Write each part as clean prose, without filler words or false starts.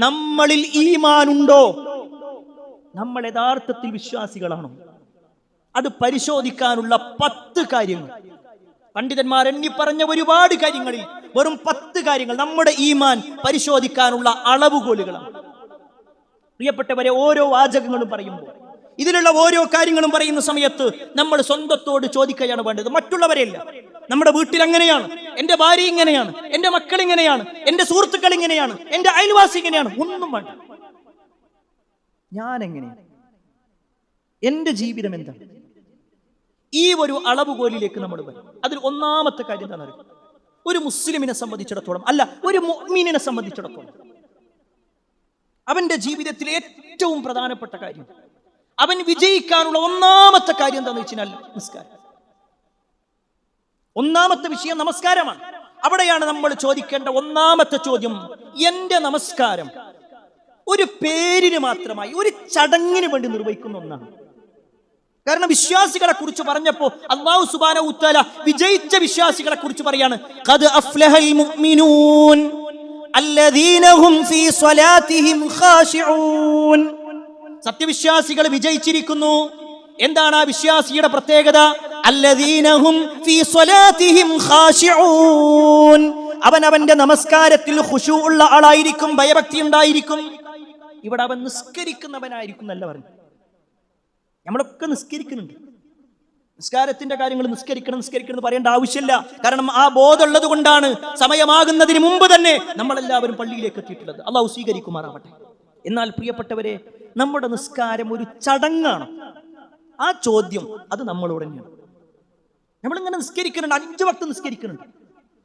നമ്മളിൽ ഈമാനുണ്ടോ, നമ്മൾ യഥാർത്ഥത്തിൽ വിശ്വാസികളാണോ, അത് പരിശോധിക്കാനുള്ള 10 കാര്യങ്ങൾ പണ്ഡിതന്മാർ എണ്ണി പറഞ്ഞ ഒരുപാട് കാര്യങ്ങളിൽ വെറും 10 കാര്യങ്ങൾ നമ്മുടെ ഈമാൻ പരിശോധിക്കാനുള്ള അളവുകോലുകളാണ്. പ്രിയപ്പെട്ടവരെ, ഓരോ വാചകങ്ങളും പറയുമ്പോൾ, ഇതിലുള്ള ഓരോ കാര്യങ്ങളും പറയുന്ന സമയത്ത് നമ്മൾ സ്വന്തത്തോട് ചോദിക്കുകയാണ് വേണ്ടത്, മറ്റുള്ളവരെയല്ല. നമ്മുടെ വീട്ടിൽ എങ്ങനെയാണ്, എന്റെ ഭാര്യ ഇങ്ങനെയാണ്, എന്റെ മക്കൾ ഇങ്ങനെയാണ്, എന്റെ സുഹൃത്തുക്കൾ ഇങ്ങനെയാണ്, എന്റെ അയൽവാസി ഇങ്ങനെയാണ്, ഒന്നും വേണ്ട. ഞാൻ എങ്ങനെയാണ്, എന്റെ ജീവിതം എന്താണ്, ഈ ഒരു അളവുകോലിലേക്ക് നമ്മൾ വരും. അതിൽ ഒന്നാമത്തെ കാര്യം എന്താണെന്ന് അറിയാം, ഒരു മുസ്ലിമിനെ സംബന്ധിച്ചിടത്തോളം, അല്ല ഒരു മുഅ്മിനിനെ സംബന്ധിച്ചിടത്തോളം, അവന്റെ ജീവിതത്തിലെ ഏറ്റവും പ്രധാനപ്പെട്ട കാര്യം, അവൻ വിജയിക്കാനുള്ള ഒന്നാമത്തെ കാര്യം എന്താണെന്ന് വെച്ചാൽ നമസ്കാരം. ഒന്നാമത്തെ വിഷയം നമസ്കാരമാണ്. അവിടെയാണ് നമ്മൾ ചോദിക്കേണ്ട ഒന്നാമത്തെ ചോദ്യം, എന്റെ നമസ്കാരം ഒരു പേരിന് മാത്രമായി, ഒരു ചടങ്ങിന് വേണ്ടി നിർവഹിക്കുന്ന ഒന്നാണ്. കാരണം വിശ്വാസികളെ കുറിച്ച് പറഞ്ഞപ്പോ അല്ലാഹു സുബ്ഹാനഹു വതആല വിജയിച്ച വിശ്വാസികളെ കുറിച്ച് പറയാണ്, ഖദ് അഫ്ലഹൽ മുഅ്മിനൂൻ അല്ലദീന ഹും ഫീ സ്വലാത്തിഹിം ഖാശിഊൻ. സത്യവിശ്വാസികൾ വിജയിച്ചിരിക്കുന്നു. എന്താണ് ആ വിശ്വാസിയുടെ പ്രത്യേകത? അല്ലദീന ഹും ഫീ സ്വലാത്തിഹിം ഖാശിഊൻ. അവന്റെ നമസ്കാരത്തിൽ ഖുശൂ ഉള്ള ആളായിരിക്കും, ഭയഭക്തി ഉണ്ടായിരിക്കും. ഇവിടെ അവൻ നിസ്കരിക്കുന്നവനായിരിക്കും എന്നല്ല പറഞ്ഞു. നമ്മളൊക്കെ നിസ്കരിക്കുന്നുണ്ട്. നിസ്കാരത്തിന്റെ കാര്യങ്ങൾ നിസ്കരിക്കണം എന്ന് പറയേണ്ട ആവശ്യമില്ല. കാരണം ആ ബോധമുള്ളത് കൊണ്ടാണ് സമയമാകുന്നതിന് മുമ്പ് തന്നെ നമ്മളെല്ലാവരും പള്ളിയിലേക്ക് എത്തിയിട്ടുള്ളത്. അല്ലാഹു സ്വീകരിക്കുമാറാവട്ടെ. എന്നാൽ പ്രിയപ്പെട്ടവരെ, നമ്മുടെ നിസ്കാരം ഒരു ചടങ്ങാണ്. ആ ചോദ്യം അത് നമ്മളോട് തന്നെയാണ്. നമ്മളിങ്ങനെ നിസ്കരിക്കുന്നുണ്ട്, 5 വക്ത് നിസ്കരിക്കുന്നുണ്ട്,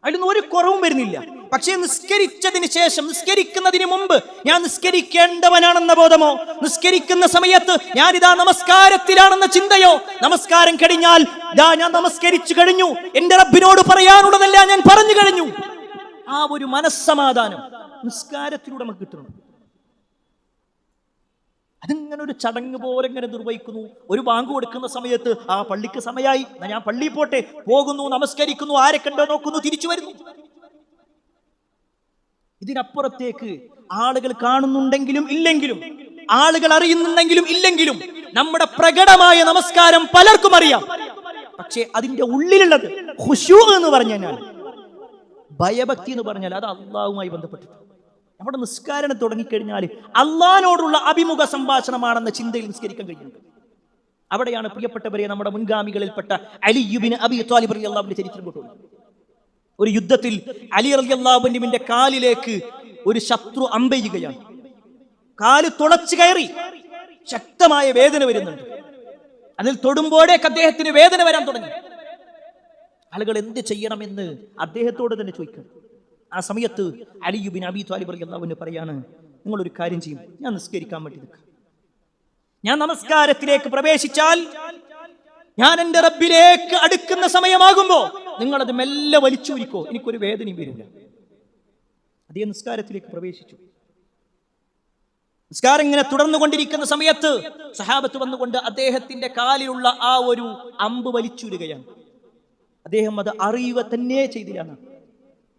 അതിലൊന്നും ഒരു കുറവും വരുന്നില്ല. പക്ഷേ നിസ്കരിച്ചതിന് ശേഷം, നിസ്കരിക്കുന്നതിന് മുമ്പ് ഞാൻ നിസ്കരിക്കേണ്ടവനാണെന്ന ബോധമോ, നിസ്കരിക്കുന്ന സമയത്ത് ഞാനിതാ നമസ്കാരത്തിലാണെന്ന ചിന്തയോ, നമസ്കാരം കഴിഞ്ഞാൽ ഞാൻ നമസ്കരിച്ചു കഴിഞ്ഞു, എന്റെ റബ്ബിനോട് പറയാനുള്ളതെല്ലാം ഞാൻ പറഞ്ഞു കഴിഞ്ഞു, ആ ഒരു മനസ്സമാധാനം നിസ്കാരത്തിലൂടെ നമുക്ക് കിട്ടണം. അതിങ്ങനെ ഒരു ചടങ്ങ് പോലെ ഇങ്ങനെ നിർവഹിക്കുന്നു. ഒരു ബാങ്ക് കൊടുക്കുന്ന സമയത്ത് ആ പള്ളിക്ക് സമയമായി, ഞാൻ പള്ളിയിൽ പോട്ടെ, പോകുന്നു, നമസ്കരിക്കുന്നു, ആരെ കണ്ടോ നോക്കുന്നു, തിരിച്ചു വരുന്നു. ഇതിനപ്പുറത്തേക്ക് ആളുകൾ കാണുന്നുണ്ടെങ്കിലും ഇല്ലെങ്കിലും, ആളുകൾ അറിയുന്നുണ്ടെങ്കിലും ഇല്ലെങ്കിലും, നമ്മുടെ പ്രകടമായ നമസ്കാരം പലർക്കും അറിയാം. പക്ഷേ അതിന്റെ ഉള്ളിലുള്ളത് ഖുശൂ എന്ന് പറഞ്ഞാൽ, ഭയഭക്തി എന്ന് പറഞ്ഞാൽ, അത് അല്ലാഹുവുമായി ബന്ധപ്പെട്ടിട്ട് നമ്മുടെ നിസ്കാരം തുടങ്ങിക്കഴിഞ്ഞാൽ അള്ളാഹിനോടുള്ള അഭിമുഖ സംഭാഷണമാണെന്ന ചിന്തയിൽ നിസ്കരിക്കാൻ കഴിയുന്നുണ്ട്. അവിടെയാണ് പ്രിയപ്പെട്ടവരെ നമ്മുടെ മുൻഗാമികളിൽപ്പെട്ട അലി ഇബ്നു അബീ ത്വാലിബ് റളിയല്ലാഹു അൻഹു ചരിത്രം കൊണ്ടുവരുന്നത്. ഒരു യുദ്ധത്തിൽ അലി റളിയല്ലാഹു അൻഹുവിന്റെ കാലിലേക്ക് ഒരു ശത്രു അമ്പെയ്യുകയാണ്. കാല് തുളച്ചു കയറി, ശക്തമായ വേദന വരുന്നുണ്ട്. അതിൽ തൊടുമ്പോഴേക്ക് അദ്ദേഹത്തിന് വേദന വരാൻ തുടങ്ങി. ആളുകൾ എന്ത് ചെയ്യണമെന്ന് അദ്ദേഹത്തോട് തന്നെ ചോദിക്കണം. ആ സമയത്ത് അലി ഇബ്നു അബീ ത്വാലിബ് റളിയല്ലാഹു അൻഹു പറയാണ്, നിങ്ങളൊരു കാര്യം ചെയ്യും, ഞാൻ നിസ്കരിക്കാൻ വേണ്ടി നിൽക്കാം. ഞാൻ നമസ്കാരത്തിലേക്ക് പ്രവേശിച്ചാൽ, ഞാൻ എൻ്റെ റബ്ബിലേക്ക് അടുക്കുന്ന സമയമാകുമ്പോ നിങ്ങളത് മെല്ലെ വലിച്ചൂരിക്കോ, എനിക്കൊരു വേദനയും വരില്ല. അതേ നിസ്കാരത്തിലേക്ക് പ്രവേശിച്ചു. നിസ്കാരം ഇങ്ങനെ തുടർന്നുകൊണ്ടിരിക്കുന്ന സമയത്ത് സഹാബത്ത് വന്നുകൊണ്ട് അദ്ദേഹത്തിന്റെ കാലിലുള്ള ആ ഒരു അമ്പ് വലിച്ചൂരുകയാണ്. അദ്ദേഹം അത് അറിയുക തന്നെ ചെയ്തില്ല.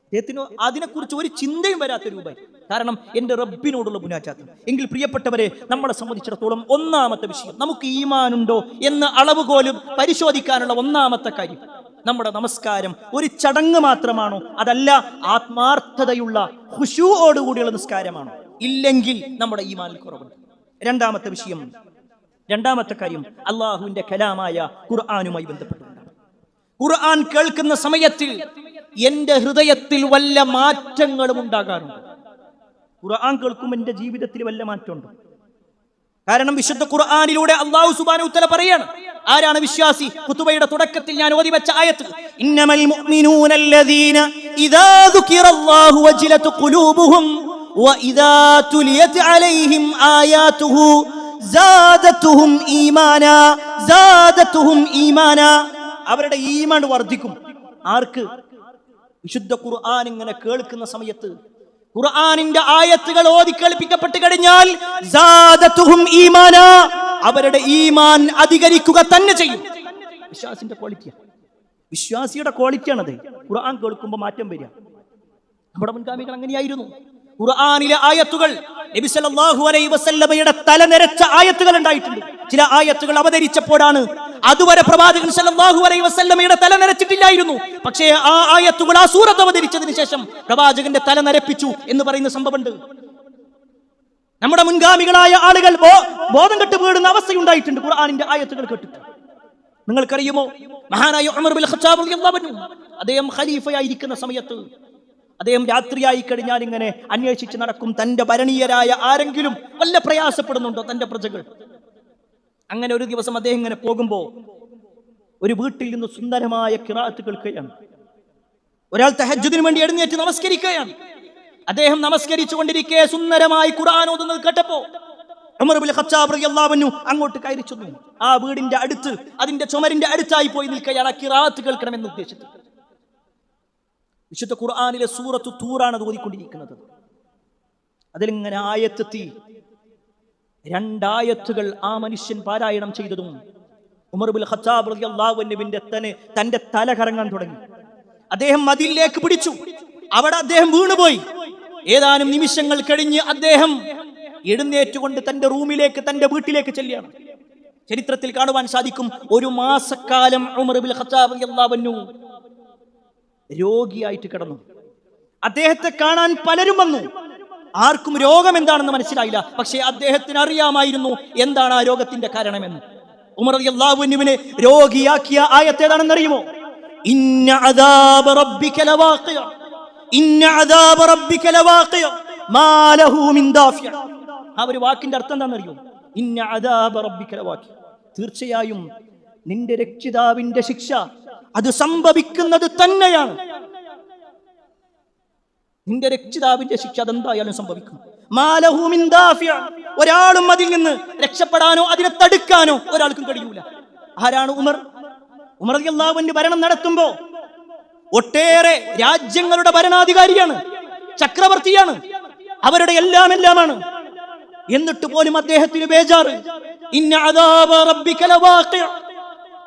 അദ്ദേഹത്തിന് അതിനെക്കുറിച്ച് ഒരു ചിന്തയും വരാത്ത രൂപം. കാരണം എൻ്റെ റബ്ബിനോടുള്ള മുനാജാത്ത്. എങ്കിൽ പ്രിയപ്പെട്ടവരെ, നമ്മളെ സംബന്ധിച്ചിടത്തോളം ഒന്നാമത്തെ വിഷയം, നമുക്ക് ഈമാനുണ്ടോ എന്ന് അളവുകോലും പരിശോധിക്കാനുള്ള ഒന്നാമത്തെ കാര്യം, നമ്മുടെ നമസ്കാരം ഒരു ചടങ്ങ് മാത്രമാണോ, അതല്ല ആത്മാർത്ഥതയുള്ള ഖുശൂഓടുകൂടിയുള്ള നിസ്കാരമാണോ? ഇല്ലെങ്കിൽ നമ്മുടെ ഈമാനിൽ കുറവുണ്ട്. രണ്ടാമത്തെ കാര്യം അള്ളാഹുവിന്റെ കലാമായ ഖുർആനുമായി ബന്ധപ്പെട്ടുകൊണ്ടാണ്. ഖുർആൻ കേൾക്കുന്ന സമയത്തിൽ എന്റെ ഹൃദയത്തിൽ വല്ല മാറ്റങ്ങളും ഉണ്ടാകാറുണ്ട്. ഖുർആൻ കേൾക്കുമ്പോൾ എന്റെ ജീവിതത്തിൽ വല്ല മാറ്റമുണ്ട്. കാരണം വിശുദ്ധ ഖുർആനിലൂടെ അല്ലാഹു സുബ്ഹാനഹു വതആല പറയാണ്, ആരാണ് വിശ്വാസി? ഖുതുബയുടെ തുടക്കത്തിൽ ഞാൻ ഓതി വെച്ച ആയത്ത്, ഇന്നമൽ മുഅ്മിനൂനല്ലദീന ഇദാ ദുകിറല്ലാഹു വജിലത് ഖുലൂബുഹും വഇദാ തുലിയത് അലൈഹിം ആയാതുഹു സാദതുഹും ഈമാനാ. അവരുടെ ഈമാൻ വർദ്ധിക്കും. ആർക്ക്? വിശുദ്ധ ഖുർആൻ ഇങ്ങനെ കേൾക്കുന്ന സമയത്ത്, ഖുർആനിന്റെ ആയത്തുകൾ ഓതി കേൾപ്പിക്കപ്പെട്ട് കഴിഞ്ഞാൽ സാദതുഹും ഈമാനാ, അവരുടെ ഈമാൻ അധികരിക്കുക തന്നെ ചെയ്യും. വിശ്വാസിന്റെ ക്വാളിറ്റിയാണ്, വിശ്വാസിയുടെ ക്വാളിറ്റിയാണത്. ഖുർആൻ കേൾക്കുമ്പോൾ മാറ്റം വരിക. നമ്മുടെ മുൻഗാമികൾ അങ്ങനെയായിരുന്നു. ഖുർആനിലെ ആയത്തുകൾ നബി സല്ലല്ലാഹു അലൈഹി വസല്ലമയുടെ തല നിരച്ച ആയത്തുകൾ ഉണ്ടായിട്ടുണ്ട്. ചില ആയത്തുകൾ അവതരിച്ചപ്പോഴാണ്, അതുവരെ പ്രവാചകൻ സല്ലല്ലാഹു അലൈഹി വസല്ലമയുടെ തല നരച്ചിട്ടില്ലായിരുന്നു. പക്ഷേ ആ ആയത്തുകൾ, ആ സൂറത്ത് അവതരിച്ചതിന് ശേഷം പ്രവാചകന്റെ തല നരപ്പിച്ചു എന്ന് പറയുന്ന സംഭവമുണ്ട്. നമ്മുടെ മുൻഗാമികളായ ആളുകൾ ബോധം കെട്ട് വീടുന്ന അവസ്ഥയുണ്ടായിട്ടുണ്ട് ഖുർആനിന്റെ ആയത്തുകൾ കേട്ടിട്ട്. നിങ്ങൾക്കറിയുമോ, മഹാനായ ഉമർ ബിൻ ഖത്താബ് റളിയല്ലാഹു അൻഹു അദ്ദേഹം ഖലീഫയായിരിക്കുന്ന സമയത്ത് അദ്ദേഹം രാത്രിയായി കഴിഞ്ഞാൽ ഇങ്ങനെ അന്വേഷിച്ച് നടക്കും, തന്റെ ഭരണീയരായ ആരെങ്കിലും വല്ല പ്രയാസപ്പെടുന്നുണ്ടോ തന്റെ പ്രജകൾ. അങ്ങനെ ഒരു ദിവസം അദ്ദേഹം ഇങ്ങനെ പോകുമ്പോ ഒരു വീട്ടിൽ നിന്ന് സുന്ദരമായ ഖിറാഅത്ത് കേൾക്കുകയാണ്. ഒരാൾ തഹജ്ജുദിന് വേണ്ടി എഴുന്നേറ്റ് നമസ്കരിക്കുകയാണ്. അദ്ദേഹം നമസ്കരിച്ചു കൊണ്ടിരിക്കെ സുന്ദരമായി ഖുർആൻ ഓതുന്നത് കേട്ടപ്പോ ഉമർ ബിൻ ഖത്താബ് റളിയല്ലാഹു അൻഹു അങ്ങോട്ട് കയറി ചെന്നു. ആ വീടിന്റെ അടുത്ത്, അതിന്റെ ചുമരിന്റെ അടുത്തായി പോയി നിൽക്കുകയാണ്, ആ ഖിറാഅത്ത് കേൾക്കണമെന്ന് ഉദ്ദേശിച്ചു. വിശുദ്ധ ഖുർആനിലെ സൂറത്തു തൂറാണ് ഓതിക്കൊണ്ടിരിക്കുന്നത്. അതിലിങ്ങനെ ആയത്തെത്തി. 2 ആയത്തുകൾ ആ മനുഷ്യൻ പാരായണം ചെയ്തതും ഉമർ ബിൻ ഖത്താബ് റളിയല്ലാഹു അൻഹുവിന്റെ തന്റെ തല കറങ്ങാൻ തുടങ്ങി. അദ്ദേഹം മതിലിലേക്ക് പിടിച്ചു. അവിടെ അദ്ദേഹം വീണുപോയി. ഏതാനും നിമിഷങ്ങൾ കഴിഞ്ഞ് അദ്ദേഹം എഴുന്നേറ്റുകൊണ്ട് തന്റെ റൂമിലേക്ക്, തന്റെ വീട്ടിലേക്ക് ചെല്ലുകയാണ്. ചരിത്രത്തിൽ കാണുവാൻ സാധിക്കും, 1 മാസക്കാലം ഉമർ ബിൻ ഖത്താബ് റളിയല്ലാഹു അൻഹു രോഗിയായിട്ട് കിടന്നു. അദ്ദേഹത്തെ കാണാൻ പലരും വന്നു. ആർക്കും രോഗം എന്താണെന്ന് മനസ്സിലായില്ല. പക്ഷേ അദ്ദേഹത്തിന് അറിയാമായിരുന്നു എന്താണ് ആ രോഗത്തിന്റെ കാരണമെന്ന്. ഉമർ റളിയല്ലാഹു അൻഹുവിനെ രോഗിയാക്കിയ ആയത്ത് ഏതാണെന്നറിയുമോ? ഇന്ന അദാബ റബ്ബിക ലവാഖിയ, ഇന്ന അദാബ റബ്ബിക ലവാഖിയ മാ ലഹു മിൻ ദാഫിയ. ആ ഒരു വാക്കിന്റെ അർത്ഥം എന്താണെന്നറിയോ? ഇന്ന അദാബ റബ്ബിക ലവാഖിയ, തീർച്ചയായും നിന്റെ രക്ഷിതാവിന്റെ ശിക്ഷ അത് സംഭവിക്കുന്നത് തന്നെയാണ്. നിന്റെ രക്ഷിതാവിന്റെ ശിക്ഷ അതെന്തായാലും സംഭവിക്കും. മാ ലഹു മിൻ ദാഫിയ, ഒരാളും അതിൽ നിന്ന് രക്ഷപ്പെടാനോ അതിനെ തടുക്കാനോ ഒരാൾക്കും കഴിയൂല. ആരാണ് ഉമർ? ഉമർ റളിയല്ലാഹു അൻഹു ഭരണം നടത്തുമ്പോ ഒട്ടേറെ രാജ്യങ്ങളുടെ ഭരണാധികാരിയാണ്, ചക്രവർത്തിയാണ്, അവരുടെ എല്ലാമാണ്. എന്നിട്ട് പോലും അദ്ദേഹത്തിന് ബേജാറ്. ഇന്ന അദാബ റബ്ബിക ലവാഖിയ,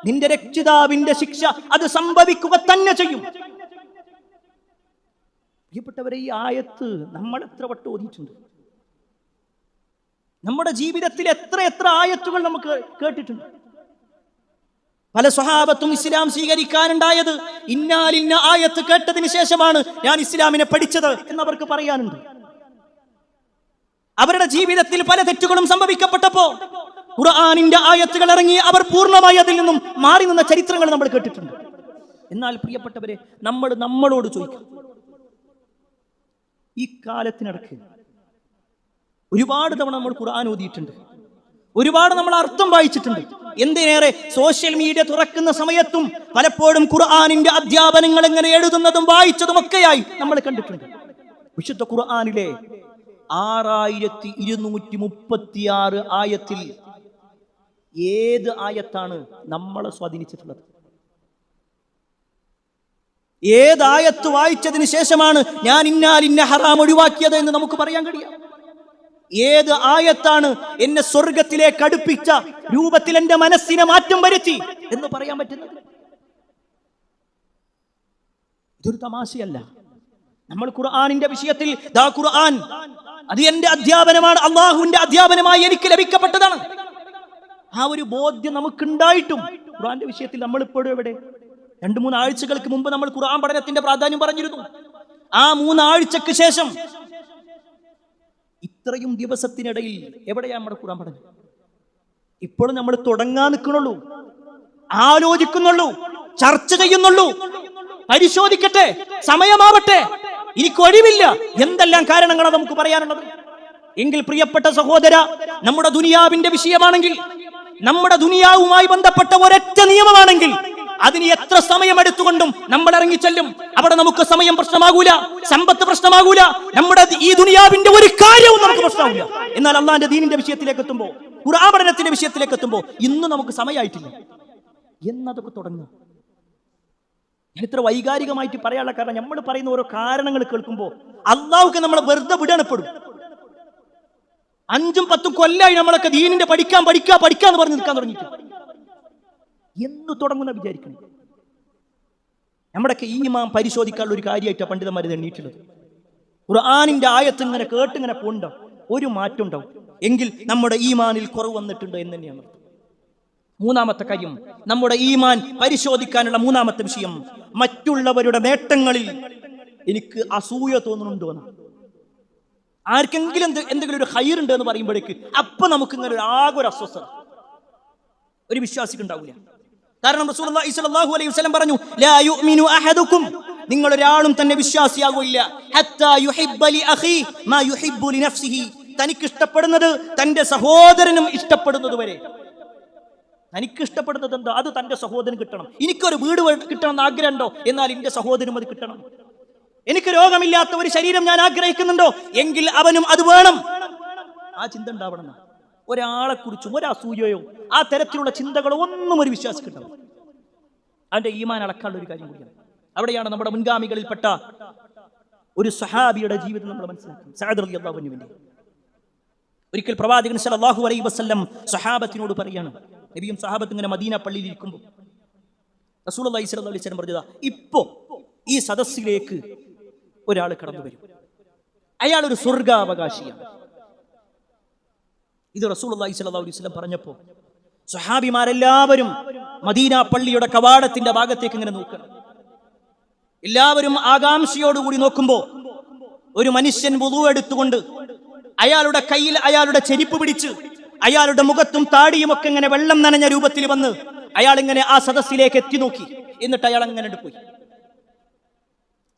നിന്റെ രക്ഷിതാവിന്റെ ശിക്ഷ അത് സംഭവിക്കുക തന്നെ ചെയ്യും. പ്രിയപ്പെട്ടവരെ, ഈ ആയത്ത് നമ്മൾ എത്ര വട്ടം ഓതിയിട്ടുണ്ട്? നമ്മുടെ ജീവിതത്തിൽ എത്ര ആയത്തുകൾ നമുക്ക് കേട്ടിട്ടുണ്ട്. പല സ്വഹാബത്തും ഇസ്ലാം സ്വീകരിക്കാനുണ്ടായത് ഇന്നാലിന്ന ആയത്ത് കേട്ടതിന് ശേഷമാണ് ഞാൻ ഇസ്ലാമിനെ പഠിച്ചത് എന്നവർക്ക് പറയാനുണ്ട്. അവരുടെ ജീവിതത്തിൽ പല തെറ്റുകളും സംഭവിക്കപ്പെട്ടപ്പോ ഖുർആനിന്റെ ആയത്തുകൾ ഇറങ്ങി അവർ പൂർണ്ണമായി അതിൽ നിന്നും മാറി നിന്ന ചരിത്രങ്ങൾ നമ്മൾ കേട്ടിട്ടുണ്ട്. എന്നാൽ പ്രിയപ്പെട്ടവരെ, നമ്മളോട് ചോദിക്കാം, ഈ കാലത്തിനിടയ്ക്ക് ഒരുപാട് തവണ നമ്മൾ ഖുർആൻ ഓതിയിട്ടുണ്ട്, ഒരുപാട് നമ്മൾ അർത്ഥം വായിച്ചിട്ടുണ്ട്. എന്തിനേറെ സോഷ്യൽ മീഡിയ തുറക്കുന്ന സമയത്തും പലപ്പോഴും ഖുർആനിന്റെ അധ്യാപനങ്ങൾ എങ്ങനെ എഴുതുന്നതും വായിച്ചതും ഒക്കെയായി നമ്മൾ കണ്ടിട്ടുണ്ട്. വിശുദ്ധ ഖുർആനിലെ 6236 ആയത്തിൽ ഏത് ആയത്താണ് നമ്മളെ സ്വാധീനിച്ചിട്ടുള്ളത്? ഏത് ആയത്ത് വായിച്ചതിന് ശേഷമാണ് ഞാൻ ഇന്ന ഹറാം ഒഴിവാക്കിയത് എന്ന് നമുക്ക് പറയാൻ കഴിയാം? ഏത് ആയത്താണ് എന്നെ സ്വർഗത്തിലേക്ക് അടുപ്പിച്ച രൂപത്തിൽ എന്റെ മനസ്സിനെ മാറ്റം വരുത്തി എന്ന് പറയാൻ പറ്റുന്നത്? ഇതൊരു തമാശയല്ല. നമ്മൾ ഖുർആനിന്റെ വിഷയത്തിൽ ദാ ഖുർആൻ അത് എന്റെ അധ്യാപനമാണ്, അള്ളാഹുവിന്റെ അധ്യാപനമായി എനിക്ക് ലഭിക്കപ്പെട്ടതാണ്. ആ ഒരു ബോധ്യം നമുക്കുണ്ടായിട്ടും ഖുർആന്റെ വിഷയത്തിൽ നമ്മൾ ഇപ്പോഴും എവിടെ? 2-3 ആഴ്ചകൾക്ക് മുമ്പ് നമ്മൾ ഖുർആൻ പഠനത്തിന്റെ പ്രാധാന്യം പറഞ്ഞിരുന്നു. ആ 3 ആഴ്ചക്ക് ശേഷം ഇത്രയും ദിവസത്തിനിടയിൽ എവിടെയാ നമ്മുടെ ഖുർആൻ പഠനം? ഇപ്പോഴും നമ്മൾ തുടങ്ങാൻ നിൽക്കണുള്ളൂ, ആലോചിക്കുന്നുള്ളൂ, ചർച്ച ചെയ്യുന്നുള്ളൂ. പരിശോധിക്കട്ടെ, സമയമാവട്ടെ, എനിക്ക് ഒഴിവില്ല, എന്തെല്ലാം കാരണങ്ങളാണ് നമുക്ക് പറയാനുള്ളത്. എങ്കിൽ പ്രിയപ്പെട്ട സഹോദര, നമ്മുടെ ദുനിയാവിന്റെ വിഷയമാണെങ്കിൽ, നമ്മുടെ ദുനിയാവുമായി ബന്ധപ്പെട്ട ഒരൊറ്റ നിയമമാണെങ്കിൽ അതിന് എത്ര സമയമെടുത്തുകൊണ്ടും നമ്മൾ ഇറങ്ങിച്ചെല്ലും. അവിടെ നമുക്ക് സമയം പ്രശ്നമാകൂല, സമ്പത്ത് പ്രശ്നമാകൂല, നമ്മുടെ ഈ ദുനിയാവിന്റെ ഒരു കാര്യവും നമുക്ക് പ്രശ്നമാകൂല. എന്നാൽ അള്ളാന്റെ ദീനിന്റെ വിഷയത്തിലേക്ക് എത്തുമ്പോ, ഖുർആൻ പഠനത്തിന്റെ വിഷയത്തിലേക്ക് എത്തുമ്പോ ഇന്ന് നമുക്ക് സമയമായിട്ടില്ല എന്നതൊക്കെ തുടങ്ങുക. ഞാൻ ഇത്ര വൈകാരികമായിട്ട് പറയാനുള്ള കാരണം, നമ്മൾ പറയുന്ന ഓരോ കാരണങ്ങൾ കേൾക്കുമ്പോൾ അള്ളാഹുക്ക് നമ്മളെ വെറുതെ വിടണപ്പെടും. 5-10 കൊല്ലായി നമ്മളൊക്കെ ദീനിന്റെ പഠിക്കാന്ന് പറഞ്ഞ് നിൽക്കാൻ തുടങ്ങിയിട്ട് എന്ന് തുടങ്ങുന്ന വിചാരിക്കണം. നമ്മുടെയൊക്കെ ഈമാൻ പരിശോധിക്കാനുള്ള ഒരു കാര്യമായിട്ടാണ് പണ്ഡിതന്മാർ എണ്ണീട്ടുള്ളത്. ഖുർആനിന്റെ ആയത്ത് ഇങ്ങനെ കേട്ടിങ്ങനെ പോണ്ട ഒരു മാറ്റം ഉണ്ടാവും. എങ്കിൽ നമ്മുടെ ഈമാനിൽ കുറവ് വന്നിട്ടുണ്ട് എന്ന് തന്നെയാണ്. മൂന്നാമത്തെ കാര്യം, നമ്മുടെ ഈമാൻ പരിശോധിക്കാനുള്ള മൂന്നാമത്തെ വിഷയം, മറ്റുള്ളവരുടെ നേട്ടങ്ങളിൽ എനിക്ക് അസൂയ തോന്നുന്നുണ്ടോ എന്ന്. ആർക്കെങ്കിലും എന്തെങ്കിലും ഒരു ഹൈറുണ്ട് എന്ന് പറയുമ്പോഴേക്ക് അപ്പൊ നമുക്ക് ഇങ്ങനെ ആകെ ഒരു അസ്വസ്ഥത ഒരു വിശ്വാസിക്ക് ഉണ്ടാവില്ല. കാരണം റസൂലുള്ളാഹി സ്വല്ലല്ലാഹു അലൈഹി വസല്ലം പറഞ്ഞു, ലാ യുഅ്മിനു അഹദുക്കും, നിങ്ങൾ ഒരാളും തന്നെ വിശ്വാസിയാകില്ല, ഹത്താ യുഹിബ്ബ ലി അഖീ മാ യുഹിബ്ബു ലി നഫ്സിഹി, തനിക്ക് ഇഷ്ടപ്പെടുന്നത് തന്റെ സഹോദരനും ഇഷ്ടപ്പെടുന്നത് വരെ. തനിക്ക് ഇഷ്ടപ്പെടുന്നത് എന്താ അത് തന്റെ സഹോദരൻ കിട്ടണം. എനിക്കൊരു വീട് കിട്ടണം എന്ന് ആഗ്രഹമുണ്ടോ, എന്നാൽ എന്റെ സഹോദരനും അത് കിട്ടണം. എനിക്ക് രോഗമില്ലാത്ത ഒരു ശരീരം ഞാൻ ആഗ്രഹിക്കുന്നുണ്ടോ, എങ്കിൽ അവനും അത് വേണം. ആ ചിന്ത ഉണ്ടാവണം. ഒരാളെ കുറിച്ചും ഒരു അസൂയയോ ആ തരത്തിലുള്ള ചിന്തകളോ ഒന്നും ഒരു വിശ്വാസി കിട്ടണം. അവന്റെ ഈമാൻ അളക്കാനുള്ള ഒരു കാര്യം കൂടിയാണ്. അവിടെയാണ് നമ്മുടെ മുൻഗാമികളിൽപ്പെട്ട ഒരു സഹാബിയുടെ ജീവിതം നമ്മൾ മനസ്സിലാക്കുന്നത്. സഅദ് റളിയല്ലാഹു അൻഹുവിന്റെ ഒരിക്കൽ പ്രവാചകൻ സല്ലല്ലാഹു അലൈഹി വസല്ലം സഹാബത്തിനോട് പറയാണ്, നബിയും സഹാബത്തും ഇങ്ങനെ മദീന പള്ളിയിൽ ഇരിക്കുമ്പോൾ റസൂലുള്ളാഹി സ്വല്ലല്ലാഹു അലൈഹി വസല്ലം പറഞ്ഞതാ, ഇപ്പോ ഈ സദസ്സിലേക്ക് ഒരാൾ കടന്നു വരും, അയാൾ ഒരു സ്വർഗാവകാശിയാണ്. ഇത് റസൂലുള്ളാഹി സ്വല്ലല്ലാഹു അലൈഹി വസല്ലം പറഞ്ഞപ്പോൾ സ്വഹാബിമാരെല്ലാവരും മദീന പള്ളിയുടെ കവാടത്തിന്റെ ഭാഗത്തേക്ക് ഇങ്ങനെ നോക്കണം. എല്ലാവരും ആകാംക്ഷയോടുകൂടി നോക്കുമ്പോൾ ഒരു മനുഷ്യൻ വുളു എടുത്തുകൊണ്ട് അയാളുടെ കയ്യിൽ അയാളുടെ ചെരിപ്പ് പിടിച്ച് അയാളുടെ മുഖത്തും താടിയും ഒക്കെ ഇങ്ങനെ വെള്ളം നനഞ്ഞ രൂപത്തിൽ വന്ന് അയാൾ ഇങ്ങനെ ആ സദസ്സിലേക്ക് എത്തി നോക്കി. എന്നിട്ട് അയാൾ അങ്ങനെ പോയി.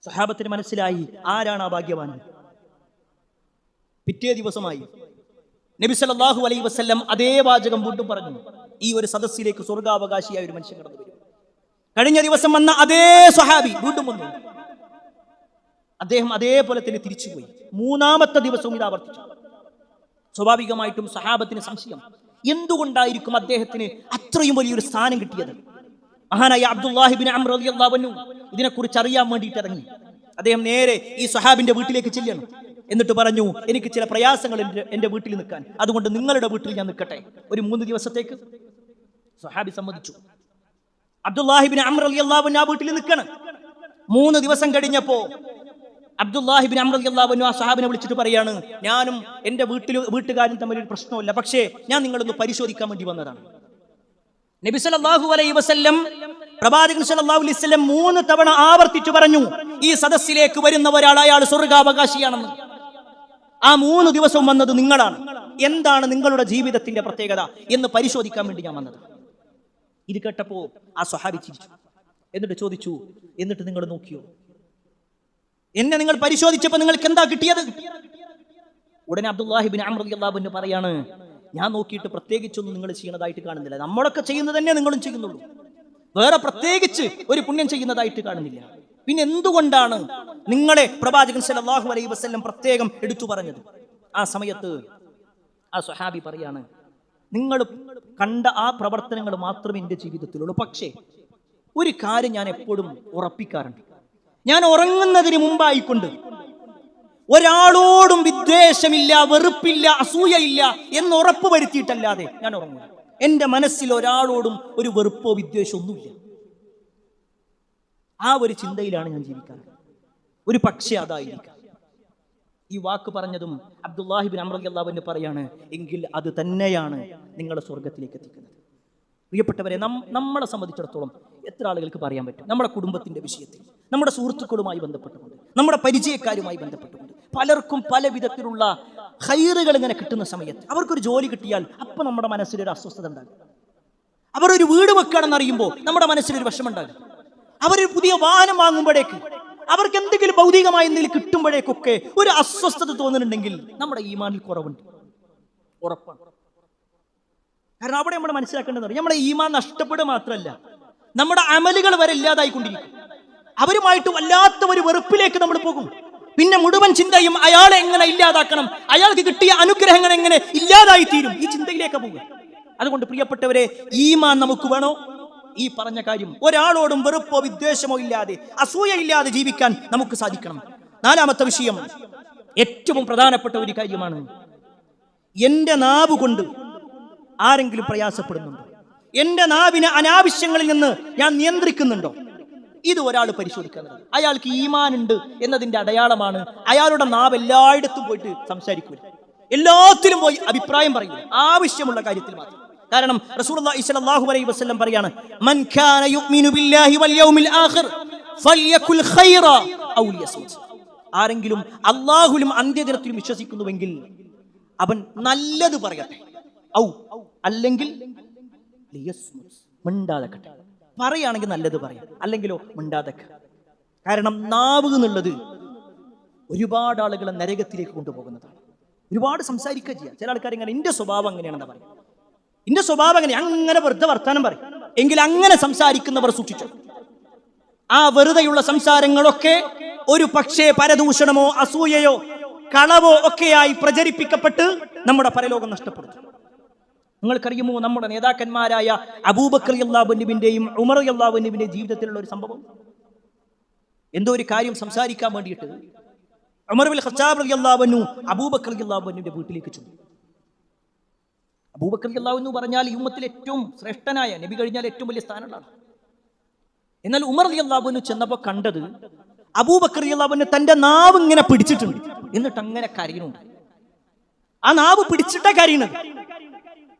സഹാബത്തിന് മനസ്സിലായി ആരാണ് ആ ഭാഗ്യവാൻ. പിറ്റേ ദിവസമായി നബി സല്ലല്ലാഹു അലൈഹി വസല്ലം അതേ വാചകം വീണ്ടും പറഞ്ഞു, ഈ ഒരു സദസ്സിലേക്ക് സ്വർഗാവകാശിയായ ഒരു മനുഷ്യൻ കടന്നു വരും. കഴിഞ്ഞ ദിവസം വന്ന അതേ സ്വഹാബി വീണ്ടും വന്നു. അദ്ദേഹം അതേപോലെ തന്നെ തിരിച്ചുപോയി. മൂന്നാമത്തെ ദിവസവും ഇത് ആവർത്തിച്ചു. സ്വാഭാവികമായിട്ടും സഹാബത്തിന് സംശയം, എന്തുകൊണ്ടായിരിക്കും അദ്ദേഹത്തിന് അത്രയും വലിയൊരു സ്ഥാനം കിട്ടിയത്? മഹാനായ അബ്ദുല്ലാഹി ഇബ്നു അംർ റളിയല്ലാഹു അൻഹു ഇതിനെക്കുറിച്ച് അറിയാൻ വേണ്ടിയിട്ട് ഇറങ്ങി. അദ്ദേഹം നേരെ ഈ സ്വഹാബിന്റെ വീട്ടിലേക്ക് ചെല്ലണം. എന്നിട്ട് പറഞ്ഞു, എനിക്ക് ചില പ്രയാസങ്ങൾ എന്റെ വീട്ടിൽ നിൽക്കാൻ, അതുകൊണ്ട് നിങ്ങളുടെ വീട്ടിൽ ഞാൻ നിൽക്കട്ടെ ഒരു 3 ദിവസത്തേക്ക്. സ്വഹാബി സമ്മതിച്ചു. അബ്ദുല്ലാഹി ഇബ്നു അംർ റളിയല്ലാഹു അൻഹു ആ വീട്ടിൽ നിൽക്കണം. 3 ദിവസം കഴിഞ്ഞപ്പോ അബ്ദുല്ലാഹി ഇബ്നു അംർ റളിയല്ലാഹു അൻഹു ആ സ്വഹാബിനെ വിളിച്ചിട്ട് പറയാണ്, ഞാനും എന്റെ വീട്ടുകാരും തമ്മിൽ ഒരു പ്രശ്നമില്ല, പക്ഷേ ഞാൻ നിങ്ങളൊന്ന് പരിശോധിക്കാൻ വേണ്ടി വന്നതാണ്. നബി സല്ലല്ലാഹു അലൈഹി വസല്ലം പ്രവാചകൻ സല്ലല്ലാഹു അലൈഹി വസല്ലം 3 തവണ ആവർത്തിച്ചു പറഞ്ഞു, ഈ സദസ്സിലേക്ക് വരുന്ന ഒരാൾ അയാൾ സ്വർഗ്ഗാവകാശിയാണെന്ന്. ആ 3 ദിവസവും വന്നത് നിങ്ങളാണ്. എന്താണ് നിങ്ങളുടെ ജീവിതത്തിന്റെ പ്രത്യേകത എന്ന് പരിശോധിക്കാൻ വേണ്ടി ഞാൻ വന്നത്. ഇത് കേട്ടപ്പോ ആ സ്വഹാബി ചിരിച്ചു. എന്നിട്ട് ചോദിച്ചു, എന്നിട്ട് നിങ്ങൾ നോക്കിയോ? എന്നെ നിങ്ങൾ പരിശോധിച്ചപ്പോ നിങ്ങൾക്ക് എന്താ കിട്ടിയത്? ഉടനെ അബ്ദുല്ലാഹി ഇബ്നു അംർ റളിയല്ലാഹു അൻഹു പറയാണ്, ഞാൻ നോക്കിയിട്ട് പ്രത്യേകിച്ചൊന്നും നിങ്ങൾ ചെയ്യുന്നതായിട്ട് കാണുന്നില്ല. നമ്മളൊക്കെ ചെയ്യുന്നത് തന്നെ നിങ്ങളും ചെയ്യുന്നുള്ളൂ. വേറെ പ്രത്യേകിച്ച് ഒരു പുണ്യം ചെയ്യുന്നതായിട്ട് കാണുന്നില്ല. പിന്നെ എന്തുകൊണ്ടാണ് നിങ്ങളെ പ്രവാചകൻ സല്ലല്ലാഹു അലൈഹി വസല്ലം പ്രത്യേകം എടുത്തു പറഞ്ഞത്? ആ സമയത്ത് ആ സ്വഹാബി പറയാണ്, നിങ്ങൾ കണ്ട ആ പ്രവർത്തനങ്ങൾ മാത്രമേ എൻ്റെ ജീവിതത്തിലുള്ളൂ. പക്ഷേ ഒരു കാര്യം ഞാൻ എപ്പോഴും ഉറപ്പിക്കാറുണ്ട്, ഞാൻ ഉറങ്ങുന്നതിന് മുമ്പായിക്കൊണ്ട് ഒരാളോടും വിദ്വേഷമില്ല, വെറുപ്പില്ല, അസൂയയില്ല എന്ന് ഉറപ്പ് വരുത്തിയിട്ടല്ലാതെ ഞാൻ ഉറങ്ങുക. എൻ്റെ മനസ്സിൽ ഒരാളോടും ഒരു വെറുപ്പോ വിദ്വേഷമോ ഒന്നുമില്ല. ആ ഒരു ചിന്തയിലാണ് ഞാൻ ജീവിക്കാറ്. ഒരു പക്ഷേ അതായിരിക്കാം. ഈ വാക്ക് പറഞ്ഞതും അബ്ദുല്ലാഹി ഇബ്നു അംർ റളിയല്ലാഹു അൻഹു പറയാണ്, എങ്കിൽ അത് തന്നെയാണ് നിങ്ങളെ സ്വർഗത്തിലേക്ക് എത്തിക്കുന്നത്. പ്രിയപ്പെട്ടവരെ, നമ്മളെ സംബന്ധിച്ചിടത്തോളം എത്ര ആളുകൾക്ക് പറയാൻ പറ്റും? നമ്മുടെ കുടുംബത്തിന്റെ വിഷയത്തിൽ, നമ്മുടെ സുഹൃത്തുക്കളുമായി ബന്ധപ്പെട്ടുകൊണ്ട്, നമ്മുടെ പരിചയക്കാരുമായി ബന്ധപ്പെട്ടുകൊണ്ട് പലർക്കും പല വിധത്തിലുള്ള ഖൈറുകൾ ഇങ്ങനെ കിട്ടുന്ന സമയത്ത് അവർക്കൊരു ജോലി കിട്ടിയാൽ അപ്പൊ നമ്മുടെ മനസ്സിലൊരു അസ്വസ്ഥത ഉണ്ടാകും. അവരൊരു വീട് വെക്കുകയാണെന്ന് അറിയുമ്പോൾ നമ്മുടെ മനസ്സിലൊരു വിഷമുണ്ടാകും. അവരൊരു പുതിയ വാഹനം വാങ്ങുമ്പോഴേക്ക്, അവർക്ക് എന്തെങ്കിലും ഭൗതികമായ എന്തെങ്കിലും കിട്ടുമ്പോഴേക്കൊക്കെ ഒരു അസ്വസ്ഥത തോന്നുന്നുണ്ടെങ്കിൽ നമ്മുടെ ഈമാനിൽ കുറവുണ്ട്, ഉറപ്പാണ്. കാരണം അവിടെ നമ്മൾ മനസ്സിലാക്കേണ്ടത്, നമ്മുടെ ഈമാൻ നഷ്ടപ്പെടുക മാത്രമല്ല, നമ്മുടെ അമലുകൾ വരെ ഇല്ലാതായിക്കൊണ്ടിരിക്കും. അവരുമായിട്ട് വല്ലാത്ത ഒരു വെറുപ്പിലേക്ക് നമ്മൾ പോകും. പിന്നെ മുഴുവൻ ചിന്തയും അയാളെ എങ്ങനെ ഇല്ലാതാക്കണം, അയാൾക്ക് കിട്ടിയ അനുഗ്രഹങ്ങൾ എങ്ങനെ ഇല്ലാതായി തീരും, ഈ ചിന്തയിലേക്ക് പോകുക. അതുകൊണ്ട് പ്രിയപ്പെട്ടവരെ, ഈമാൻ നമുക്ക് വേണോ? ഈ പറഞ്ഞ കാര്യം, ഒരാളോടും വെറുപ്പോ വിദ്വേഷമോ ഇല്ലാതെ, അസൂയ ഇല്ലാതെ ജീവിക്കാൻ നമുക്ക് സാധിക്കണം. 4ാമത്തെ വിഷയം, ഏറ്റവും പ്രധാനപ്പെട്ട ഒരു കാര്യമാണ്, എന്റെ നാവ് കൊണ്ട് ആരെങ്കിലും പ്രയാസപ്പെടുന്നുണ്ടോ? എന്റെ നാവിനെ അനാവശ്യങ്ങളിൽ നിന്ന് ഞാൻ നിയന്ത്രിക്കുന്നുണ്ടോ? ഇത് ഒരാൾ പരിശോധിക്കുന്നത്. അയാൾക്ക് ഈമാൻ ഉണ്ട് എന്നതിന്റെ അടയാളമാണ് അയാളുടെ നാവ് എല്ലായിടത്തും പോയിട്ട് സംസാരിക്കൂല. എല്ലാത്തിലും പോയി അഭിപ്രായം പറയും, ആവശ്യമുള്ള കാര്യത്തിൽ മാത്രം. കാരണം റസൂലുള്ളാഹി സ്വല്ലല്ലാഹു അലൈഹി വസല്ലം പറയാണ്, മൻ കാന യുഅ്മിനു ബില്ലാഹി വൽ യൗമിൽ ആഖിർ ഫൽയകുൽ ഖൈറ ഔ ലിയസ്മുത്. ആരെങ്കിലും അല്ലാഹുവിലും അന്ത്യദിനത്തിലും വിശ്വസിക്കുന്നുവെങ്കിൽ അവൻ നല്ലത് പറയട്ടെ, ഔ അല്ലെങ്കിൽ ലിയസ്മുത്, മിണ്ടാതെക്കട്ടെ. പറയുകയാണെങ്കിൽ നല്ലത് പറയാം, അല്ലെങ്കിലോ മിണ്ടാതെക്ക. കാരണം നാവ് എന്നുള്ളത് ഒരുപാട് ആളുകളെ നരകത്തിലേക്ക് കൊണ്ടുപോകുന്നതാണ്. ഒരുപാട് സംസാരിക്കുക ചെയ്യാം. ചില ആൾക്കാർ ഇങ്ങനെ എന്റെ സ്വഭാവം അങ്ങനെയാണെന്ന് പറയും, എന്റെ സ്വഭാവം അങ്ങനെ, അങ്ങനെ വെറുതെ വർത്താനം പറയും. എങ്കിൽ അങ്ങനെ സംസാരിക്കുന്നവർ സൂക്ഷിച്ചു. ആ വെറുതെയുള്ള സംസാരങ്ങളൊക്കെ ഒരു പക്ഷേ പരദൂഷണമോ അസൂയയോ കളവോ ഒക്കെയായി പ്രചരിപ്പിക്കപ്പെട്ട് നമ്മുടെ പരലോകം നഷ്ടപ്പെടുത്തും. നിങ്ങൾക്കറിയുമോ നമ്മുടെ നേതാക്കന്മാരായ അബൂബക്കർ റളിയല്ലാഹു അൻഹുവിന്റെയും ഉമർ റളിയല്ലാഹു അൻഹുവിന്റെയും ജീവിതത്തിലുള്ള ഒരു സംഭവം. എന്തോ ഒരു കാര്യം സംസാരിക്കാൻ വേണ്ടിയിട്ട് ഉമർ ബിൻ ഖത്താബ് റളിയല്ലാഹു അൻഹു അബൂബക്കർ റളിയല്ലാഹു അൻഹുവിന്റെ വീട്ടിലേക്ക് ചെന്നു. അബൂബക്കർ റളിയല്ലാഹു അൻഹു പറഞ്ഞാൽ ഈ ഉമ്മത്തിലെ ഏറ്റവും ശ്രേഷ്ഠനായ, നബി കഴിഞ്ഞാൽ ഏറ്റവും വലിയ സ്ഥാനമുള്ളതാണ്. എന്നാൽ ഉമർ റളിയല്ലാഹു അൻഹു ചെന്നപ്പോൾ കണ്ടത് അബൂബക്കർ റളിയല്ലാഹു അൻഹു തന്റെ നാവ് ഇങ്ങനെ പിടിച്ചിട്ടുണ്ട്, എന്നിട്ട് അങ്ങനെ കരയുന്നുണ്ട്. ആ നാവ് പിടിച്ചിട്ടാ കരയുന്നത്.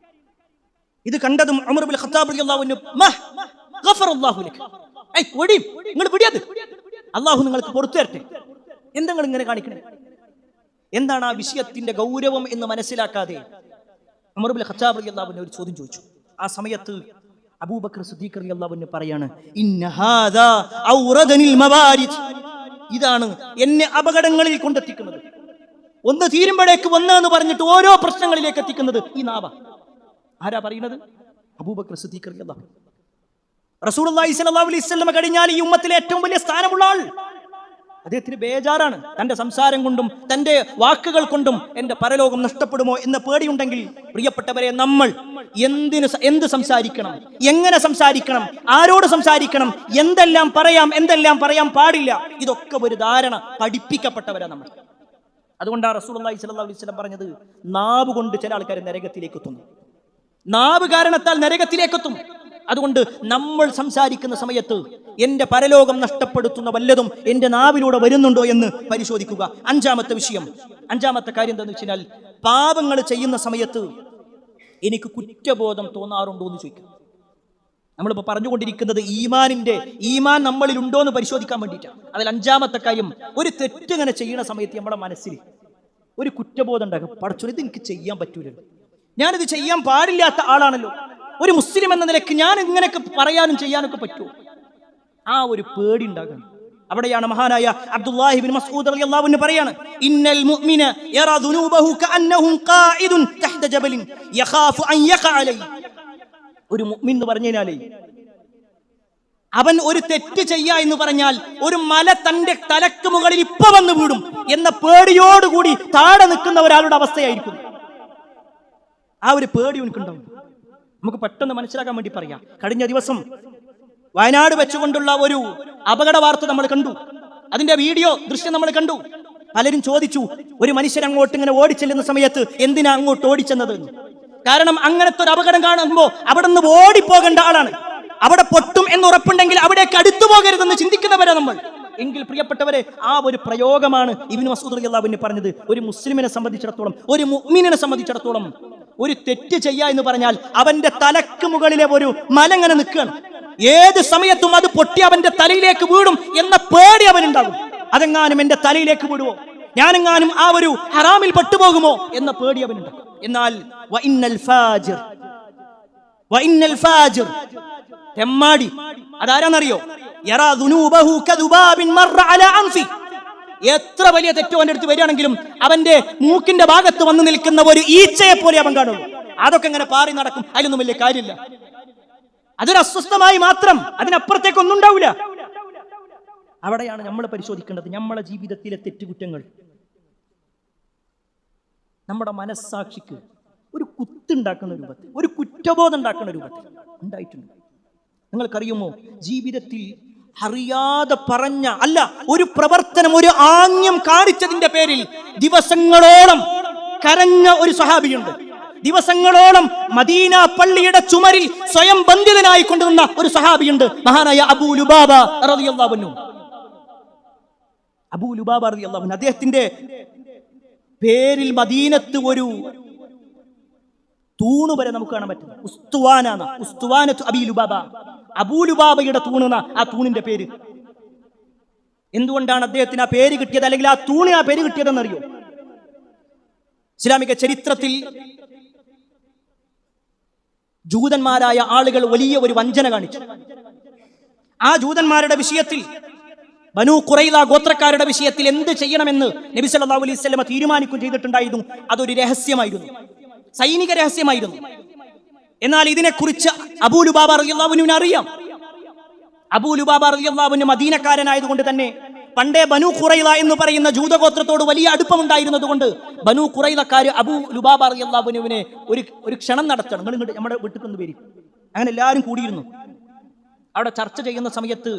ഇത് കണ്ടതും ഉമർ ബിൻ ഖത്താബ് റളിയല്ലാഹു അൻഹു ഗഫറല്ലാഹു ലക, ഓടി നിങ്ങൾ പിടിയത്, അല്ലാഹു നിങ്ങൾക്ക് പുറത്തു തരട്ടെ, എന്താ നിങ്ങൾ ഇങ്ങനെ കാണിക്കണേ? എന്താണ് ആ വിഷയത്തിന്റെ ഗൗരവം എന്ന് മനസ്സിലാക്കാതെ ഉമർ ബിൻ ഖത്താബ് റളിയല്ലാഹു അൻഹു ഒരു ചോദ്യം ചോദിച്ചു. ആ സമയത്ത് അബൂബക്കർ സിദ്ദീഖ് റളിയല്ലാഹു അൻഹു പറയാണ്, ഇന്ന ഹാദാ ഔറദനിൽ മവാരിദ്, ഇതാണ് എന്നെ അപകടങ്ങളിൽ കൊണ്ടെത്തിക്കുന്നത്. ഒന്ന് തീരുമ്പോഴേക്ക് വന്നെന്ന് പറഞ്ഞിട്ട് ഓരോ പ്രശ്നങ്ങളിലേക്ക് എത്തിക്കുന്നത് ഈ നാവ. ആരാ പറയുന്നത്? അബൂബക്കർ സിദ്ദീഖ് റളിയല്ലാഹു അൻഹു. റസൂലുള്ളാഹി സ്വല്ലല്ലാഹു അലൈഹി വസല്ലം കഴിഞ്ഞാൽ ഈ ഉമ്മത്തിലെ ഏറ്റവും വലിയ സ്ഥാനമുള്ള ആൾ. അദ്ദേഹത്തിന് ബേജാറാണ്, തന്റെ സംസാരം കൊണ്ടും തന്റെ വാക്കുകൾ കൊണ്ടും എന്റെ പരലോകം നഷ്ടപ്പെടുമോ എന്ന പേടിയുണ്ടെങ്കിൽ പ്രിയപ്പെട്ടവരെ, നമ്മൾ എന്ത് സംസാരിക്കണം, എങ്ങനെ സംസാരിക്കണം, ആരോട് സംസാരിക്കണം, എന്തെല്ലാം പറയാം, എന്തെല്ലാം പറയാൻ പാടില്ല, ഇതൊക്കെ ഒരു ധാരണ പഠിപ്പിക്കപ്പെട്ടവരാ നമ്മൾ. അതുകൊണ്ടാണ് റസൂലുള്ളാഹി സ്വല്ലല്ലാഹു അലൈഹി വസല്ലം പറഞ്ഞത്, നാവ് കൊണ്ട് ചില ആൾക്കാർ നരകത്തിലേക്ക് എത്തുന്നു, നാവ് കാരണത്താൽ നരകത്തിലേക്ക് എത്തും. അതുകൊണ്ട് നമ്മൾ സംസാരിക്കുന്ന സമയത്ത് എന്റെ പരലോകം നഷ്ടപ്പെടുത്തുന്ന വല്ലതും എന്റെ നാവിലൂടെ വരുന്നുണ്ടോ എന്ന് പരിശോധിക്കുക. അഞ്ചാമത്തെ കാര്യം എന്താണെന്ന് വെച്ചാൽ, പാപങ്ങൾ ചെയ്യുന്ന സമയത്ത് എനിക്ക് കുറ്റബോധം തോന്നാറുണ്ടോ എന്ന് ചോദിക്കുക. നമ്മളിപ്പോൾ പറഞ്ഞുകൊണ്ടിരിക്കുന്നത് ഈമാൻ നമ്മളിൽ ഉണ്ടോ എന്ന് പരിശോധിക്കാൻ വേണ്ടിയിട്ടാണ്. അതിൽ അഞ്ചാമത്തെ കാര്യം, ഒരു തെറ്റിങ്ങനെ ചെയ്യുന്ന സമയത്ത് നമ്മുടെ മനസ്സിൽ ഒരു കുറ്റബോധം ഉണ്ടാകും. പടച്ചോനെ, ഇത് എനിക്ക് ചെയ്യാൻ പറ്റൂലല്ലോ, ഞാനിത് ചെയ്യാൻ പാടില്ലാത്ത ആളാണല്ലോ, ഒരു മുസ്ലിം എന്ന നിലയ്ക്ക് ഞാൻ ഇങ്ങനെയൊക്കെ പറയാനും ചെയ്യാനൊക്കെ പറ്റുമോ? ആ ഒരു പേടി ഉണ്ടാകണം. അവിടെയാണ് മഹാനായ അബ്ദുല്ലാഹി ഇബ്നു മസ്ഊദ് റളിയല്ലാഹു അൻഹു പറയാണ്, ഇന്നൽ മുഅ്മിന യറാ ദുനൂബഹു കഅന്നഹു ഖായിദുൻ തഹ്ത ജബലിൻ യഖാഫു അൻ യഖഅ അലൈഹി. ഒരു മുഅ്മിൻ എന്ന് പറഞ്ഞാലേ, അവൻ ഒരു തെറ്റ് ചെയ്യാ എന്ന് പറഞ്ഞാൽ ഒരു മല തന്റെ തലക്ക് മുകളിൽ ഇപ്പൊ വന്ന് വീടും എന്ന പേടിയോടുകൂടി താഴെ നിൽക്കുന്ന ഒരാളുടെ അവസ്ഥയായിരിക്കും. ആ ഒരു പേടി എനിക്കുണ്ടാവും. നമുക്ക് പെട്ടെന്ന് മനസ്സിലാക്കാൻ വേണ്ടി പറയാം. കഴിഞ്ഞ ദിവസം വയനാട് വെച്ചുകൊണ്ടുള്ള ഒരു അപകട വാർത്ത നമ്മൾ കണ്ടു, അതിന്റെ ദൃശ്യം നമ്മൾ കണ്ടു. പലരും ചോദിച്ചു, ഒരു മനുഷ്യൻ അങ്ങോട്ട് ഇങ്ങനെ ഓടിച്ചെല്ലുന്ന സമയത്ത് എന്തിനാ അങ്ങോട്ട് ഓടിച്ചെന്നത്? കാരണം അങ്ങനത്തെ ഒരു അപകടം കാണുമ്പോൾ അവിടെ നിന്ന് ഓടിപ്പോകേണ്ട ആളാണ്. അവിടെ പൊട്ടും എന്ന് ഉറപ്പുണ്ടെങ്കിൽ അവിടേക്ക് അടുത്തു പോകരുതെന്ന് ചിന്തിക്കുന്നവരാ നമ്മൾ. എങ്കിൽ പ്രിയപ്പെട്ടവരെ, ആ ഒരു പ്രയോഗമാണ് ഇബ്നു മസ്ഊദ് റളിയല്ലാഹു അൻഹു പറഞ്ഞത്. ഒരു മുസ്ലിമിനെ സംബന്ധിച്ചിടത്തോളം, ഒരു മുഅ്മിനിനെ സംബന്ധിച്ചിടത്തോളം, ഒരു തെറ്റ് ചെയ്യാ എന്ന് പറഞ്ഞാൽ അവന്റെ തലക്ക് മുകളിലെ ഒരു മലങ്ങനെ നിൽക്കുകയാണ്. ഏത് സമയത്തും അത് പൊട്ടി അവന്റെ തലയിലേക്ക് വീഴും എന്ന പേടി അവനുണ്ടാകും. അതെങ്ങാനും എന്റെ തലയിലേക്ക് വീഴുമോ, ഞാനെങ്ങാനും ആ ഒരു ഹറാമിൽ പെട്ടുപോകുമോ എന്ന പേടി അവനുണ്ടാകും. എന്നാൽ തെമ്മാടി അതാരാന്നറിയോ? യറാ ദുനൂബഹു കദുബാബിൻ മർറ അലാ അൻഫി. എത്ര വലിയ തെറ്റോ അവന്റെ അടുത്ത് വരികയാണെങ്കിലും അവന്റെ മൂക്കിന്റെ ഭാഗത്ത് വന്നു നിൽക്കുന്ന ഒരു ഈച്ചയെ പോലെ അവൻ കാണുള്ളൂ. അതൊക്കെ ഇങ്ങനെ പാറി നടക്കും, അതിലൊന്നും വലിയ കാര്യമില്ല. അതൊരു അസ്വസ്ഥമായി മാത്രം, അതിനപ്പുറത്തേക്കൊന്നും ഉണ്ടാവില്ല. അവിടെയാണ് നമ്മൾ പരിശോധിക്കേണ്ടത്. നമ്മളെ ജീവിതത്തിലെ തെറ്റുകുറ്റങ്ങൾ നമ്മുടെ മനസ്സാക്ഷിക്ക് ഒരു കുത്തുണ്ടാക്കുന്ന രൂപത്തിൽ, ഒരു കുറ്റബോധം ഉണ്ടാക്കുന്ന രൂപത്തിൽ ഉണ്ടായിട്ടുണ്ട്. നിങ്ങൾക്കറിയുമോ, ജീവിതത്തിൽ അറിയാതെ പറഞ്ഞ ഒരു പ്രവർത്തനം, ഒരു ആംഗ്യം കാണിച്ചതിന്റെ പേരിൽ ദിവസങ്ങളോളം കരഞ്ഞ ഒരു സ്വഹാബിയുണ്ട്. ദിവസങ്ങളോളം മദീന പള്ളിയുടെ ചുമരിൽ സ്വയം ബന്ധിതനായി കൊണ്ടുവന്ന ഒരു സ്വഹാബിയുണ്ട്, മഹാനായ അബൂ ലുബാബ റളിയല്ലാഹു അൻഹു. അബൂ ലുബാബ റളിയല്ലാഹു അൻഹു അദ്ദേഹത്തിന്റെ പേരിൽ മദീനത്ത് ഒരു തൂണ് വരെ നമുക്ക് കാണാൻ പറ്റും. ഉസ്തുവാനത്തു അബീ ലുബാബ, അബൂ ലുബാബയുടെ തൂണെന്ന ആ തൂണിന്റെ പേര്. എന്തുകൊണ്ടാണ് അദ്ദേഹത്തിന് ആ പേര് കിട്ടിയത്, അല്ലെങ്കിൽ ആ തൂണിന് ആ പേര് കിട്ടിയതെന്നറിയോ? ഇസ്ലാമിക ചരിത്രത്തിൽ ജൂതന്മാരായ ആളുകൾ വലിയ ഒരു വഞ്ചന കാണിച്ചു. ആ ജൂതന്മാരുടെ വിഷയത്തിൽ, ബനൂ ഖുറൈള ഗോത്രക്കാരുടെ വിഷയത്തിൽ എന്ത് ചെയ്യണമെന്ന് നബി സല്ലല്ലാഹു അലൈഹി വസല്ലം തീരുമാനിക്കുകയും ചെയ്തിട്ടുണ്ടായിരുന്നു. അതൊരു രഹസ്യമായിരുന്നു, സൈനിക രഹസ്യമായിരുന്നു. എന്നാൽ ഇതിനെക്കുറിച്ച് അബൂ ലുബാബ റളിയല്ലാഹു അൻഹുവിന് അറിയാം. അബൂ ലുബാബ റളിയല്ലാഹു അൻഹു മദീനക്കാരനായതുകൊണ്ട് തന്നെ പണ്ടേ ബനൂ ഖുറൈള എന്ന് പറയുന്ന ജൂതഗോത്രത്തോട് വലിയ അടുപ്പമുണ്ടായിരുന്നത് കൊണ്ട് ബനൂ ഖുറൈളക്കാർ അബൂ ലുബാബ റളിയല്ലാഹു അൻഹുവിനെ ഒരു ക്ഷണം നടത്തണം, നിങ്ങൾ ഇങ്ങോട്ട് നമ്മുടെ വീട്ടിൽ നിന്ന് വരും. അങ്ങനെ എല്ലാവരും കൂടിയിരുന്നു. അവിടെ ചർച്ച ചെയ്യുന്ന സമയത്ത്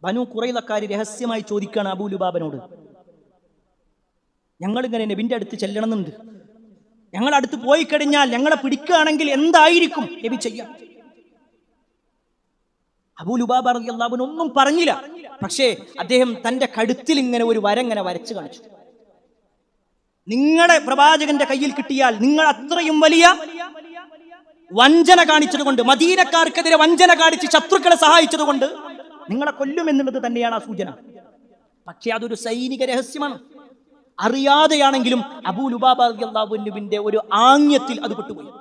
ബനൂ ഖുറൈളക്കാർ രഹസ്യമായി ചോദിക്കുകയാണ് അബൂ ലുബാബനോട്, ഞങ്ങളിങ്ങനെ നബിന്റെ അടുത്ത് ചെല്ലണമെന്നുണ്ട്, ഞങ്ങളുടെ അടുത്ത് പോയി കഴിഞ്ഞാൽ ഞങ്ങളെ പിടിക്കുകയാണെങ്കിൽ എന്തായിരിക്കും നബി ചെയ്യാം? അബൂ ലുബാബ റളിയല്ലാഹു അൻഹു ഒന്നും പറഞ്ഞില്ല. പക്ഷേ അദ്ദേഹം തന്റെ കഴുത്തിൽ ഇങ്ങനെ ഒരു വരങ്ങനെ വരച്ചു കാണിച്ചു. നിങ്ങളുടെ പ്രവാചകന്റെ കയ്യിൽ കിട്ടിയാൽ നിങ്ങൾ അത്രയും വലിയ വഞ്ചന കാണിച്ചതുകൊണ്ട്, മദീനക്കാർക്കെതിരെ വഞ്ചന കാണിച്ച് ശത്രുക്കളെ സഹായിച്ചതുകൊണ്ട് നിങ്ങളെ കൊല്ലുമെന്നുള്ളത് തന്നെയാണ് ആ സൂചന. പക്ഷെ അതൊരു സൈനിക രഹസ്യമാണ്. അറിയാതെയാണെങ്കിലും അബൂ ലുബാബ റളിയല്ലാഹു അൻഹുവിന്റെ ഒരു ആംഗ്യത്തിൽ അത് പെട്ടുപോയി.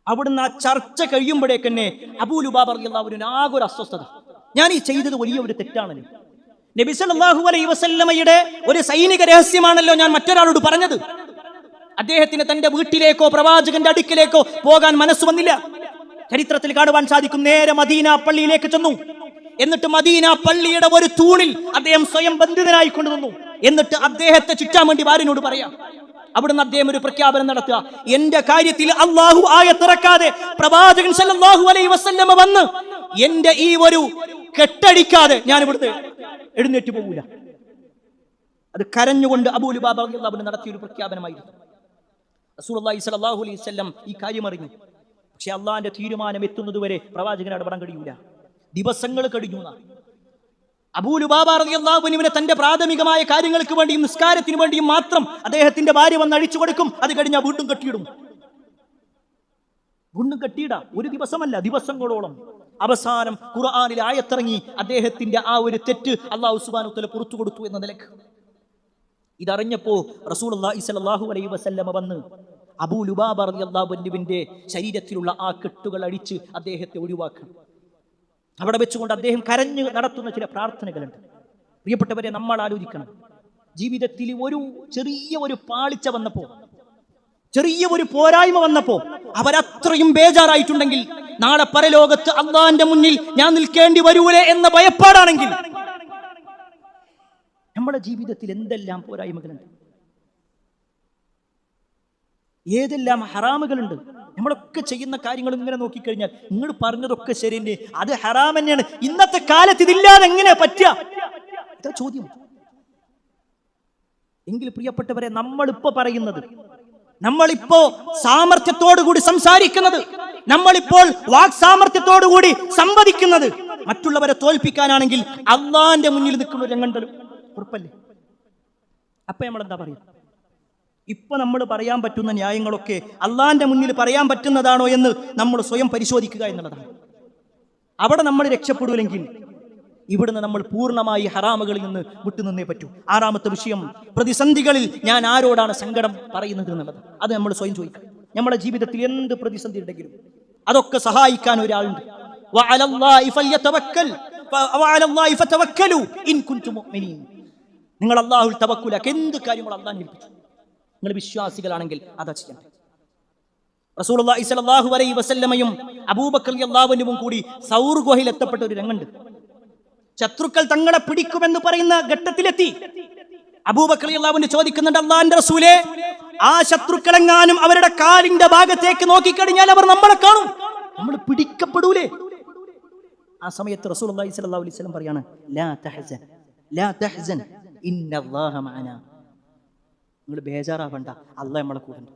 അവിടുന്ന് ആ ചർച്ച കഴിയുമ്പോഴേക്കന്നെ അബൂ ലുബാബ റളിയല്ലാഹു അൻഹു ആകെ ഒരു അസ്വസ്ഥത, ഞാൻ ഈ ചെയ്തത് വലിയ ഒരു തെറ്റാണല്ലോ, നബി സല്ലല്ലാഹു അലൈഹി വസല്ലമയുടെ ഒരു സൈനിക രഹസ്യമാണല്ലോ ഞാൻ മറ്റൊരാളോട് പറഞ്ഞത്. അദ്ദേഹത്തിന് തന്റെ വീട്ടിലേക്കോ പ്രവാചകന്റെ അടുക്കിലേക്കോ പോകാൻ മനസ്സ് വന്നില്ല. ചരിത്രത്തിൽ കാണുവാൻ സാധിക്കും, നേരെ മദീന പള്ളിയിലേക്ക് ചെന്നു. എന്നിട്ട് മദീന പള്ളിയുടെ ഒരു തൂണിൽ അദ്ദേഹം സ്വയം ബന്ധിതനായി കൊണ്ടുവന്നു. എന്നിട്ട് അദ്ദേഹത്തെ ചുറ്റാൻ വേണ്ടി ഭാര്യനോട് പറയാം. അവിടുന്ന് അദ്ദേഹം ഒരു പ്രഖ്യാപനം നടത്തുക, എന്റെ കാര്യത്തിൽ അള്ളാഹു ആയത്തിറക്കാതെ പ്രവാചകൻ സല്ലല്ലാഹു അലൈഹി വസല്ലമ വന്ന് എന്റെ ഈ ഒരു കെട്ടടിക്കാതെ ഞാൻ ഇവിടുത്തെ എഴുന്നേറ്റ് പോകൂല. അത് കരഞ്ഞുകൊണ്ട് അബൂ ലുബാബ റളിയല്ലാഹു അൻഹു നടത്തിയ ഒരു പ്രഖ്യാപനമായിരുന്നു. റസൂലുള്ളാഹി സ്വല്ലല്ലാഹു അലൈഹി വസല്ലം ഈ കാര്യം അറിഞ്ഞു. പക്ഷെ അള്ളാഹിന്റെ തീരുമാനം എത്തുന്നതുവരെ പ്രവാചകന് ഇടപെടാൻ കഴിയൂല. ദിവസങ്ങൾ കഴിഞ്ഞു. അബൂ ലുബാബ റളിയല്ലാഹു അൻഹുവിനെ തന്റെ പ്രാഥമികമായ കാര്യങ്ങൾക്ക് വേണ്ടിയും നിസ്കാരത്തിന് വേണ്ടിയും മാത്രം അദ്ദേഹത്തിന്റെ ഭാര്യ വന്ന് അഴിച്ചു കൊടുക്കും. അത് കഴിഞ്ഞാൽ വീണ്ടും കെട്ടിയിടും. വീണ്ടും കെട്ടിയിടാം. ഒരു ദിവസമല്ല, ദിവസങ്ങളോളം. അവസാനം ഖുർആനിൽ ആയത്തിറങ്ങി അദ്ദേഹത്തിന്റെ ആ ഒരു തെറ്റ് അല്ലാഹു സുബ്ഹാനഹു വ തആല പുറത്തു കൊടുത്തു എന്ന നിലക്ക്. ഇതറിഞ്ഞപ്പോ റസൂലുള്ളാഹി സ്വല്ലല്ലാഹു അലൈഹി വസല്ലമ വന്ന് അബൂ ലുബാബ റളിയല്ലാഹു അൻഹുവിന്റെ ശരീരത്തിലുള്ള ആ കെട്ടുകൾ അടിച്ച് അദ്ദേഹത്തെ ഒഴിവാക്കണം. അവിടെ വെച്ചുകൊണ്ട് അദ്ദേഹം കരഞ്ഞ് നടത്തുന്ന ചില പ്രാർത്ഥനകളുണ്ട്. പ്രിയപ്പെട്ടവരെ, നമ്മൾ ആലോചിക്കണം, ജീവിതത്തിൽ ഒരു ചെറിയ ഒരു പാളിച്ച വന്നപ്പോ, ചെറിയ ഒരു പോരായ്മ വന്നപ്പോ അവരത്രയും ബേജാറായിട്ടുണ്ടെങ്കിൽ നാളെ പരലോകത്ത് അള്ളാന്റെ മുന്നിൽ ഞാൻ നിൽക്കേണ്ടി വരൂലേ എന്ന ഭയപ്പാടാണെങ്കിൽ നമ്മുടെ ജീവിതത്തിൽ എന്തെല്ലാം പോരായ്മകളുണ്ട്, ഏതെല്ലാം ഹറാമുകളുണ്ട്. നമ്മളൊക്കെ ചെയ്യുന്ന കാര്യങ്ങൾ ഇങ്ങനെ നോക്കിക്കഴിഞ്ഞാൽ നിങ്ങൾ പറഞ്ഞതൊക്കെ ശരി തന്നെ, അത് ഹറാം തന്നെയാണ്. ഇന്നത്തെ കാലത്ത് ഇതില്ലാതെ എങ്ങനെ പറ്റുക? ഇതാ ചോദ്യം. എങ്കിൽ പ്രിയപ്പെട്ടവരെ, നമ്മളിപ്പോ പറയുന്നത്, നമ്മളിപ്പോ സാമർത്ഥ്യത്തോടുകൂടി സംസാരിക്കുന്നത്, നമ്മളിപ്പോൾ വാക് സാമർത്ഥ്യത്തോടുകൂടി സംവദിക്കുന്നത് മറ്റുള്ളവരെ തോൽപ്പിക്കാനാണെങ്കിൽ അള്ളാന്റെ മുന്നിൽ നിൽക്കുന്ന ഒരു രംഗണ്ടല്ലോ, ഉറപ്പല്ലേ? അപ്പൊ നമ്മൾ എന്താ പറയുക? ഇപ്പൊ നമ്മൾ പറയാൻ പറ്റുന്ന ന്യായങ്ങളൊക്കെ അള്ളാന്റെ മുന്നിൽ പറയാൻ പറ്റുന്നതാണോ എന്ന് നമ്മൾ സ്വയം പരിശോധിക്കുക എന്നുള്ളതാണ്. അവിടെ നമ്മൾ രക്ഷപ്പെടൂലെങ്കിൽ ഇവിടുന്ന് നമ്മൾ പൂർണ്ണമായി ഹറാമുകളിൽ നിന്ന് വിട്ടുനിന്നേ പറ്റൂ. ആറാമത്തെ വിഷയം, പ്രതിസന്ധികളിൽ ഞാൻ ആരോടാണ് സങ്കടം പറയുന്നത് എന്നുള്ളത്. അത് നമ്മൾ സ്വയം ചോദിക്കണം. നമ്മുടെ ജീവിതത്തിൽ എന്ത് പ്രതിസന്ധി ഉണ്ടെങ്കിലും അതൊക്കെ സഹായിക്കാൻ ഒരാളുണ്ട്. നിങ്ങൾ അല്ലാഹുവിൽ തവക്കുലാക്ക്. എന്ത് കാര്യങ്ങൾ അല്ലാഹു ഏൽപ്പിച്ചു, നിങ്ങൾ വിശ്വാസികളാണെങ്കിൽ അതാ ചെയ്യണം. റസൂലുള്ളാഹി സ്വല്ലല്ലാഹു അലൈഹി വസല്ലമയും അബൂബക്കർ റളിയല്ലാഹു അൻഹുവും കൂടി സൗർ ഗുഹയിൽ എത്തപ്പെട്ട ഒരു രംഗമുണ്ട്. ശത്രുക്കൾ തങ്ങളെ പിടിക്കുമെന്ന് പറയുന്ന ഘട്ടത്തിലെത്തി. അബൂബക്കർ റളിയല്ലാഹു അൻഹു ചോദിക്കുന്നുണ്ട്, അല്ലാഹുവിന്റെ റസൂലേ, ആ ശത്രുക്കളെങ്ങാനും അവരുടെ കാലിന്റെ ഭാഗത്തേക്ക് നോക്കിക്കഴിഞ്ഞാൽ അവർ നമ്മളെ കാണും, നമ്മൾ പിടിക്കപ്പെടൂലേ? ആ സമയത്ത് റസൂലുള്ളാഹി സ്വല്ലല്ലാഹു അലൈഹി വസല്ലം പറയാണ്, ലാ തഹ്സൻ ലാ തഹ്സൻ ഇന്നല്ലാഹ മഅനാ. നിങ്ങൾ ബേജാറാവണ്ട, അല്ലാഹ് നമ്മളെ കൂടെ ഉണ്ട്.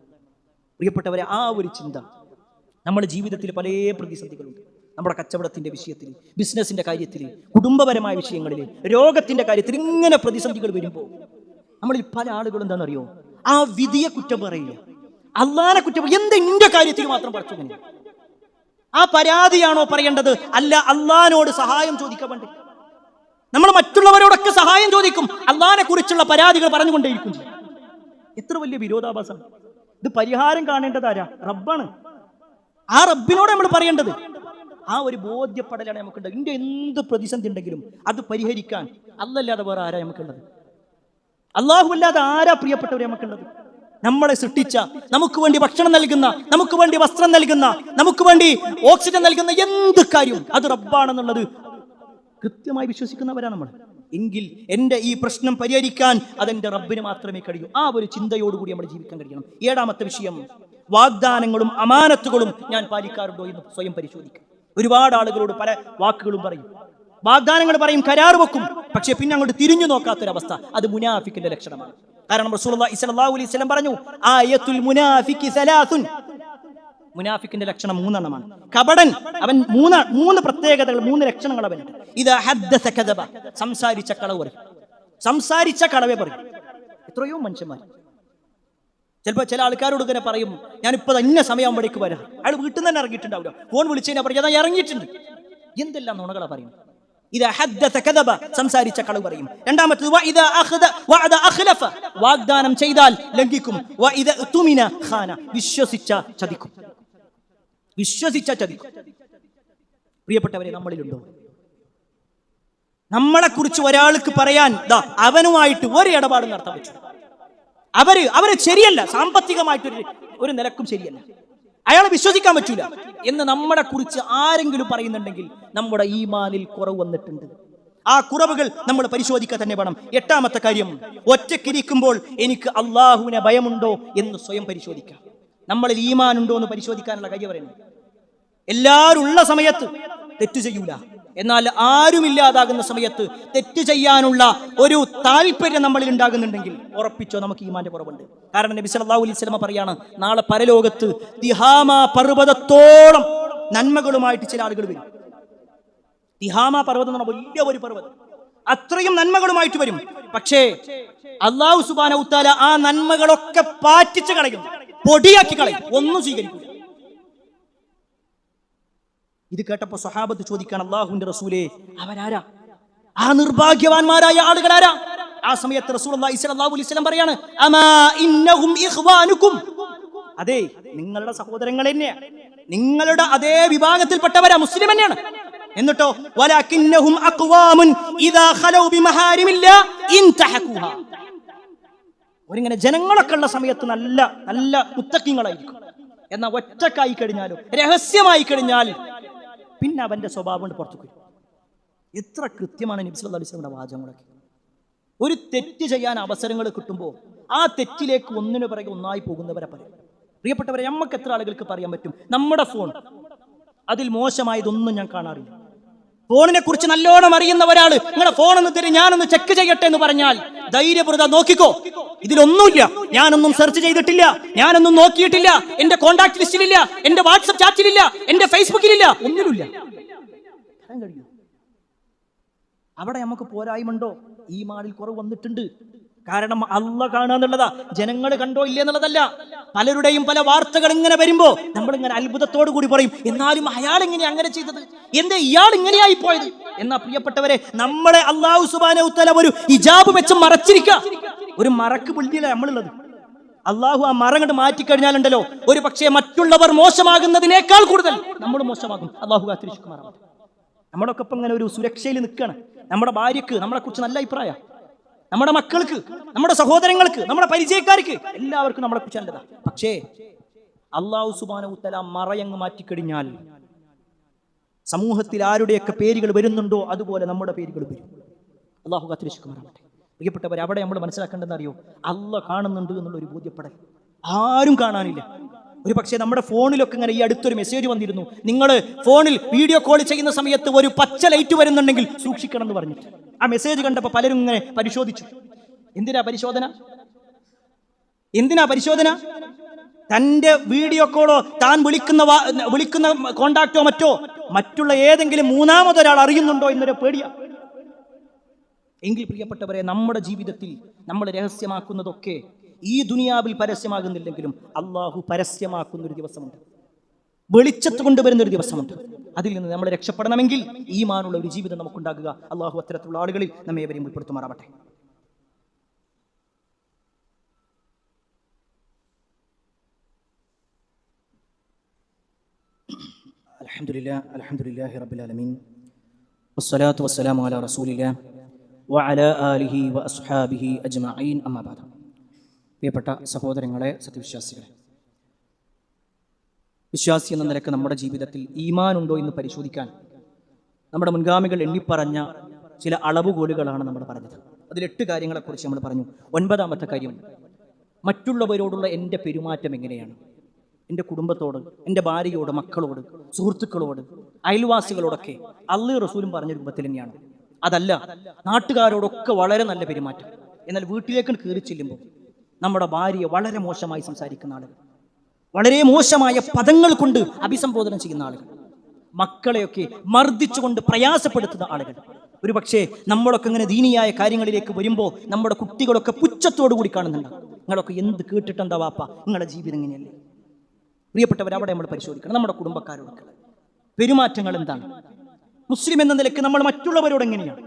പ്രിയപ്പെട്ടവരെ, ആ ഒരു ചിന്ത നമ്മുടെ ജീവിതത്തിൽ പല പ്രതിസന്ധികളുണ്ട്. നമ്മുടെ കച്ചവടത്തിന്റെ വിഷയത്തിൽ, ബിസിനസിന്റെ കാര്യത്തിൽ, കുടുംബപരമായ വിഷയങ്ങളിൽ, രോഗത്തിന്റെ കാര്യത്തിൽ ഇങ്ങനെ പ്രതിസന്ധികൾ വരുമ്പോൾ നമ്മളിൽ പല ആളുകളും എന്താണെന്നറിയോ, ആ വിധിയെ കുറ്റം പറയില്ല, അള്ളാനെ കുറ്റം. എന്തെന്റെ കാര്യത്തിൽ മാത്രം പഠിച്ചു? ആ പരാതിയാണോ പറയേണ്ടത്? അല്ല, അള്ളാനോട് സഹായം ചോദിക്കാൻ വേണ്ടി. നമ്മൾ മറ്റുള്ളവരോടൊക്കെ സഹായം ചോദിക്കും, അള്ളാനെ കുറിച്ചുള്ള പരാതികൾ പറഞ്ഞുകൊണ്ടേയിരിക്കും. എത്ര വലിയ വിരോധാഭാസം! ഇത് പരിഹാരം കാണേണ്ടത് ആരാ? റബ്ബാണ്. ആ റബ്ബിനോട് നമ്മൾ പറയേണ്ടത്. ആ ഒരു ബോധ്യപ്പെടലാണ് നമുക്കുണ്ട്. ഇതിന്റെ എന്ത് പ്രതിസന്ധി ഉണ്ടെങ്കിലും അത് പരിഹരിക്കാൻ അല്ലല്ലാതെ വേറെ ആരാ നമുക്കുള്ളത്? അള്ളാഹു അല്ലാതെ ആരാ പ്രിയപ്പെട്ടവരെ നമുക്കുള്ളത്? നമ്മളെ സൃഷ്ടിച്ച, നമുക്ക് വേണ്ടി ഭക്ഷണം നൽകുന്ന, നമുക്ക് വേണ്ടി വസ്ത്രം നൽകുന്ന, നമുക്ക് വേണ്ടി ഓക്സിജൻ നൽകുന്ന എന്ത് കാര്യം അത് റബ്ബാണെന്നുള്ളത് കൃത്യമായി വിശ്വസിക്കുന്നവരാണ് നമ്മൾ. എങ്കിൽ എൻ്റെ ഈ പ്രശ്നം പരിഹരിക്കാൻ അതെന്റെ റബ്ബിന് മാത്രമേ കഴിയൂ. ആ ഒരു ചിന്തയോടുകൂടി നമ്മൾ ജീവിക്കാൻ കഴിയണം. 7ാമത്തെ വിഷയം, വാഗ്ദാനങ്ങളും അമാനത്തുകളും ഞാൻ പാലിക്കാറുണ്ടോ എന്ന് സ്വയം പരിശോധിക്കാം. ഒരുപാട് ആളുകളോട് പല വാക്കുകളും പറയും, വാഗ്ദാനങ്ങൾ പറയും, കരാർ വെക്കും, പക്ഷെ പിന്നെ അങ്ങോട്ട് തിരിഞ്ഞു നോക്കാത്തൊരവസ്ഥ. അത് മുനാഫിക്കിന്റെ ലക്ഷണമാണ്. കാരണം റസൂലുള്ളാഹി സ്വല്ലല്ലാഹു അലൈഹി വസല്ലം പറഞ്ഞു, ആയത്തുൽ മുനാഫിഖി സലാസുൻ, മുനാഫിക്കിന്റെ ലക്ഷണം 3 എണ്ണമാണ്. കപടൻ, അവൻ 3 പ്രത്യേകതകൾ, 3 ലക്ഷണങ്ങൾ അവനുണ്ട്. ഇദാ ഹദ്ദസ കദബ, സംസാരിച്ച കളവ് പറയും, സംസാരിച്ച കളവേ പറയും. എത്രയോ മനുഷ്യന്മാർ ചിലപ്പോൾ ചില ആൾക്കാരോട് ഇങ്ങനെ പറയും, ഞാനിപ്പോൾ തന്നെ സമയമാകുമ്പോഴേക്ക് വരാം. അയാൾ വീട്ടിൽ നിന്ന് തന്നെ ഇറങ്ങിയിട്ടുണ്ടാവില്ല, ഫോൺ വിളിച്ചതിനെ പറയും, ഞാൻ ഇറങ്ങിയിട്ടുണ്ട്. എന്തെല്ലാം നുണകളാ പറയും. ഇദാ ഹദ്ദസ കദബ, സംസാരിച്ച കളവ് പറയും. രണ്ടാമത്തേത് വഇദാ അഖദ വഅദ അഖ്ലഫ, വാഗ്ദാനം ചെയ്താൽ ലംഘിക്കും. വഇദാ തുമിന ഖാന, വിശ്വസിച്ച ചതിക്കും, വിശ്വസിച്ച ചതിക്കും. പ്രിയപ്പെട്ടവരെ, നമ്മളിലുണ്ടോ? നമ്മളെ കുറിച്ച് ഒരാൾക്ക് പറയാൻ അവനുമായിട്ട് ഒരു ഇടപാടും നടത്താൻ പറ്റും? അവര് ശരിയല്ല, സാമ്പത്തികമായിട്ടൊരു നിലക്കും ശരിയല്ല, അയാളെ വിശ്വസിക്കാൻ പറ്റൂല എന്ന് നമ്മളെ കുറിച്ച് ആരെങ്കിലും പറയുന്നുണ്ടെങ്കിൽ നമ്മുടെ ഈമാനിൽ കുറവ് വന്നിട്ടുണ്ട്. ആ കുറവുകൾ നമ്മൾ പരിശോധിക്കുക തന്നെ വേണം. 8ാമത്തെ കാര്യം, ഒറ്റക്കിരിക്കുമ്പോൾ എനിക്ക് അള്ളാഹുവിനെ ഭയമുണ്ടോ എന്ന് സ്വയം പരിശോധിക്കാം. നമ്മളിൽ ഈമാൻ ഉണ്ടോ എന്ന് പരിശോധിക്കാനുള്ള കാര്യം പറയുന്നത്. എല്ലാവരും ഉള്ള സമയത്ത് തെറ്റ് ചെയ്യൂല, എന്നാൽ ആരുമില്ലാതാകുന്ന സമയത്ത് തെറ്റ് ചെയ്യാനുള്ള ഒരു താല്പര്യം നമ്മളിൽ ഉണ്ടാകുന്നുണ്ടെങ്കിൽ ഉറപ്പിച്ചോ, നമുക്ക് ഈമാന്റെ കുറവുണ്ട്. കാരണം നബി സല്ലല്ലാഹു അലൈഹി വസല്ലം പറയാണ്, നാളെ പരലോകത്ത് തിഹാമ പർവ്വതത്തോളം നന്മകളുമായിട്ട് ചില ആളുകൾ വരും. തിഹാമ പർവ്വതം എന്ന് പറഞ്ഞാൽ വലിയ ഒരു പർവ്വതം, അത്രയും നന്മകളുമായിട്ട് വരും. പക്ഷേ അല്ലാഹു സുബ്ഹാനഹു വ തആല ആ നന്മകളൊക്കെ പാറ്റിച്ച് കളയും, പൊടിയാക്കി കളയും, ഒന്നും സ്വീകരിക്കില്ല. ഇത് കേട്ടപ്പോ സ്വഹാബത്ത് ചോദിക്കാൻ, അല്ലാഹുവിന്റെ റസൂലേ, അവരാരാ? ആ നിർഭാഗ്യവാന്മാരായ ആളുകളാരാ? ആ സമയത്ത് റസൂലുള്ളാഹി സ്വല്ലല്ലാഹു അലൈഹി വസല്ലം പറയാണ്, അമാ ഇന്നഹും ഇഖ്വാനുക്കും, അതെ, നിങ്ങളുടെ സഹോദരങ്ങൾ തന്നെയാണ്, നിങ്ങളുടെ അതേ വിഭാഗത്തിൽപ്പെട്ടവരാ, മുസ്ലിം തന്നെയാണ്. എന്നിട്ടോ വലകിന്നഹും അഖ്വാമുൻ ഇദാ ഖലൗ ബിമഹാരിമില്ലാ ഇൻതഹഖൂഹാ, ഒരിങ്ങനെ ജനങ്ങളൊക്കെ ഉള്ള സമയത്ത് നല്ല നല്ല മുത്തഖീങ്ങളായിരിക്കും, എന്നാൽ ഒറ്റക്കായി കഴിഞ്ഞാലോ, രഹസ്യമായി കഴിഞ്ഞാൽ പിന്നെ അവന്റെ സ്വഭാവം കൊണ്ട് പുറത്തു വരും. എത്ര കൃത്യമാണ് നബി സല്ലല്ലാഹു അലൈഹി വസല്ലമയുടെ വാചകങ്ങളൊക്കെ. ഒരു തെറ്റ് ചെയ്യാൻ അവസരങ്ങൾ കിട്ടുമ്പോൾ ആ തെറ്റിലേക്ക് ഒന്നിനു പിറകെ ഒന്നായി പോകുന്നവരെ പറയും. പ്രിയപ്പെട്ടവരെ, നമുക്ക് എത്ര ആളുകൾക്ക് പറയാൻ പറ്റും, നമ്മുടെ ഫോൺ, അതിൽ മോശമായതൊന്നും ഞാൻ കാണാറില്ല. ഫോണിനെ കുറിച്ച് നല്ലോണം അറിയുന്ന ഒരാള് നിങ്ങളുടെ ഫോണൊന്ന് തരും, ഞാനൊന്ന് ചെക്ക് ചെയ്യട്ടെ എന്ന് പറഞ്ഞാൽ ധൈര്യപൂർവ്വം നോക്കിക്കോ, ഇതിലൊന്നുമില്ല, ഞാനൊന്നും സെർച്ച് ചെയ്തിട്ടില്ല, ഞാനൊന്നും നോക്കിയിട്ടില്ല, എന്റെ കോണ്ടാക്ട് ലിസ്റ്റിലില്ല, എന്റെ വാട്സപ്പ് ചാറ്റിലില്ല, എന്റെ ഫേസ്ബുക്കിലില്ല, ഒന്നിലുമില്ല. അവിടെ നമുക്ക് പോരായ്മണ്ടോ? ഈമാനിൽ കുറവ് വന്നിട്ടുണ്ട്. കാരണം അള്ളാഹ് കാണാന്നുള്ളതാ, ജനങ്ങൾ കണ്ടോ ഇല്ല എന്നുള്ളതല്ല. പലരുടെയും പല വാർത്തകൾ ഇങ്ങനെ വരുമ്പോ നമ്മളിങ്ങനെ അത്ഭുതത്തോടു കൂടി പറയും, എന്നാലും അയാൾ എങ്ങനെ അങ്ങനെ ചെയ്തത്, എന്താ ഇയാൾ ഇങ്ങനെയായി പോയത്? എന്നാ പ്രിയപ്പെട്ടവരെ, നമ്മളെ അല്ലാഹു സുബ്ഹാനഹു വ തആല ഒരു ഹിജാബ് വെച്ച് മറച്ചിരിക്കുക. ഒരു മറക്ക് പിടിയില്ല നമ്മളുള്ളത്. അള്ളാഹു ആ മറ കണ്ട് മാറ്റിക്കഴിഞ്ഞാലുണ്ടല്ലോ, ഒരു പക്ഷേ മറ്റുള്ളവർ മോശമാകുന്നതിനേക്കാൾ കൂടുതൽ നമ്മൾ മോശമാകും. അള്ളാഹു കാത്തിരിക്കുമാറാവട്ടെ. നമ്മളൊക്കെ ഇപ്പം ഇങ്ങനെ ഒരു സുരക്ഷയിൽ നിൽക്കുകയാണ്. നമ്മുടെ ഭാര്യക്ക് നമ്മളെ കുറിച്ച് നല്ല അഭിപ്രായം, നമ്മുടെ മക്കൾക്ക്, നമ്മുടെ സഹോദരങ്ങൾക്ക്, നമ്മുടെ പരിചയക്കാർക്ക്, എല്ലാവർക്കും നമ്മളെ കുറിച്ച് നല്ലതാ. പക്ഷേ അല്ലാഹു സുബ്ഹാനഹു വ തആല മറയങ്ങ് മാറ്റിക്കഴിഞ്ഞാൽ സമൂഹത്തിൽ ആരുടെയൊക്കെ പേരുകൾ വരുന്നുണ്ടോ അതുപോലെ നമ്മുടെ പേരുകൾ വരും. അള്ളാഹു കാത്തിരിക്കുമാറാവട്ടെ. പ്രിയപ്പെട്ടവർ, അവിടെ നമ്മൾ മനസ്സിലാക്കേണ്ടതെന്ന് അറിയോ? അള്ളാഹ് കാണുന്നുണ്ട് എന്നുള്ളൊരു ബോധ്യപ്പെടൽ. ആരും കാണാനില്ല. ഒരു പക്ഷേ നമ്മുടെ ഫോണിലൊക്കെ ഇങ്ങനെ ഈ അടുത്തൊരു മെസ്സേജ് വന്നിരുന്നു, നിങ്ങൾ ഫോണിൽ വീഡിയോ കോൾ ചെയ്യുന്ന സമയത്ത് ഒരു പച്ച ലൈറ്റ് വരുന്നുണ്ടെങ്കിൽ സൂക്ഷിക്കണം എന്ന് പറഞ്ഞിട്ട്. ആ മെസ്സേജ് കണ്ടപ്പോൾ പലരും ഇങ്ങനെ പരിശോധിച്ചു. എന്തിനാ പരിശോധന? എന്തിനാ പരിശോധന? തൻ്റെ വീഡിയോ കോളോ താൻ വിളിക്കുന്ന കോണ്ടാക്റ്റോ മറ്റോ മറ്റുള്ള ഏതെങ്കിലും മൂന്നാമതൊരാൾ അറിയുന്നുണ്ടോ എന്നൊരു പേടിയാ. എങ്കിൽ പ്രിയപ്പെട്ടവരെ, നമ്മുടെ ജീവിതത്തിൽ നമ്മൾ രഹസ്യമാക്കുന്നതൊക്കെ ഈ ദുനിയാവിൽ പരസ്യമാകുന്നില്ലെങ്കിലും അള്ളാഹു പരസ്യമാക്കുന്നൊരു ദിവസമുണ്ട്, വെളിച്ചത്ത് കൊണ്ടുവരുന്നൊരു ദിവസമുണ്ട്. അതിൽ നിന്ന് നമ്മൾ രക്ഷപ്പെടണമെങ്കിൽ ഈമാനുള്ള ഒരു ജീവിതം നമുക്കുണ്ടാകുക. അള്ളാഹു അത്തരത്തിലുള്ള ആളുകളിൽ നമ്മെ ഏവരെയും ഉൾപ്പെടുത്തുമാറാവട്ടെ. അൽഹംദുലില്ലാഹി റബ്ബിൽ ആലമീൻ വസ്സലാത്തു വസ്സലാമു അലാ റസൂലില്ലാഹി വഅലാ ആലിഹി വഅസ്ഹാബിഹി അജ്മഈൻ. അമ്മാ ബഅദ്. പ്രിയപ്പെട്ട സഹോദരങ്ങളെ, സത്യവിശ്വാസികളെ, വിശ്വാസി എന്ന നിലക്ക് നമ്മുടെ ജീവിതത്തിൽ ഈമാനുണ്ടോ എന്ന് പരിശോധിക്കാൻ നമ്മുടെ മുൻഗാമികൾ എണ്ണിപ്പറഞ്ഞ ചില അളവുകോലുകളാണ് നമ്മൾ പറഞ്ഞത്. അതിൽ 8 കാര്യങ്ങളെക്കുറിച്ച് നമ്മൾ പറഞ്ഞു. 9ാമത്തെ കാര്യം, മറ്റുള്ളവരോടുള്ള എൻ്റെ പെരുമാറ്റം എങ്ങനെയാണ്. എൻ്റെ കുടുംബത്തോട്, എൻ്റെ ഭാര്യയോട്, മക്കളോട്, സുഹൃത്തുക്കളോട്, അയൽവാസികളോടൊക്കെ അള്ളാഹുവും റസൂലും പറഞ്ഞ രൂപത്തിൽ തന്നെയാണ്. അതല്ല നാട്ടുകാരോടൊക്കെ വളരെ നല്ല പെരുമാറ്റം, എന്നാൽ വീട്ടിലേക്ക് കയറി ചെല്ലുമ്പോൾ നമ്മുടെ ഭാര്യയെ വളരെ മോശമായി സംസാരിക്കുന്ന ആളുകൾ, വളരെ മോശമായ പദങ്ങൾ കൊണ്ട് അഭിസംബോധന ചെയ്യുന്ന ആളുകൾ, മക്കളെയൊക്കെ മർദ്ദിച്ചുകൊണ്ട് പ്രയാസപ്പെടുത്തുന്ന ആളുകൾ. ഒരു പക്ഷേ നമ്മളൊക്കെ ഇങ്ങനെ ദീനിയായ കാര്യങ്ങളിലേക്ക് വരുമ്പോൾ നമ്മുടെ കുട്ടികളൊക്കെ പുച്ഛത്തോടു കൂടി കാണുന്നുണ്ട്. നിങ്ങളൊക്കെ എന്ത് കേട്ടിട്ടെന്താ വാപ്പ, നിങ്ങളുടെ ജീവിതം എങ്ങനെയല്ലേ? പ്രിയപ്പെട്ടവർ, അവിടെ നമ്മൾ പരിശോധിക്കണം നമ്മുടെ കുടുംബക്കാരോടൊക്കെ പെരുമാറ്റങ്ങൾ എന്താണ്. മുസ്ലിം എന്ന നിലക്ക് നമ്മൾ മറ്റുള്ളവരോട് എങ്ങനെയാണ്,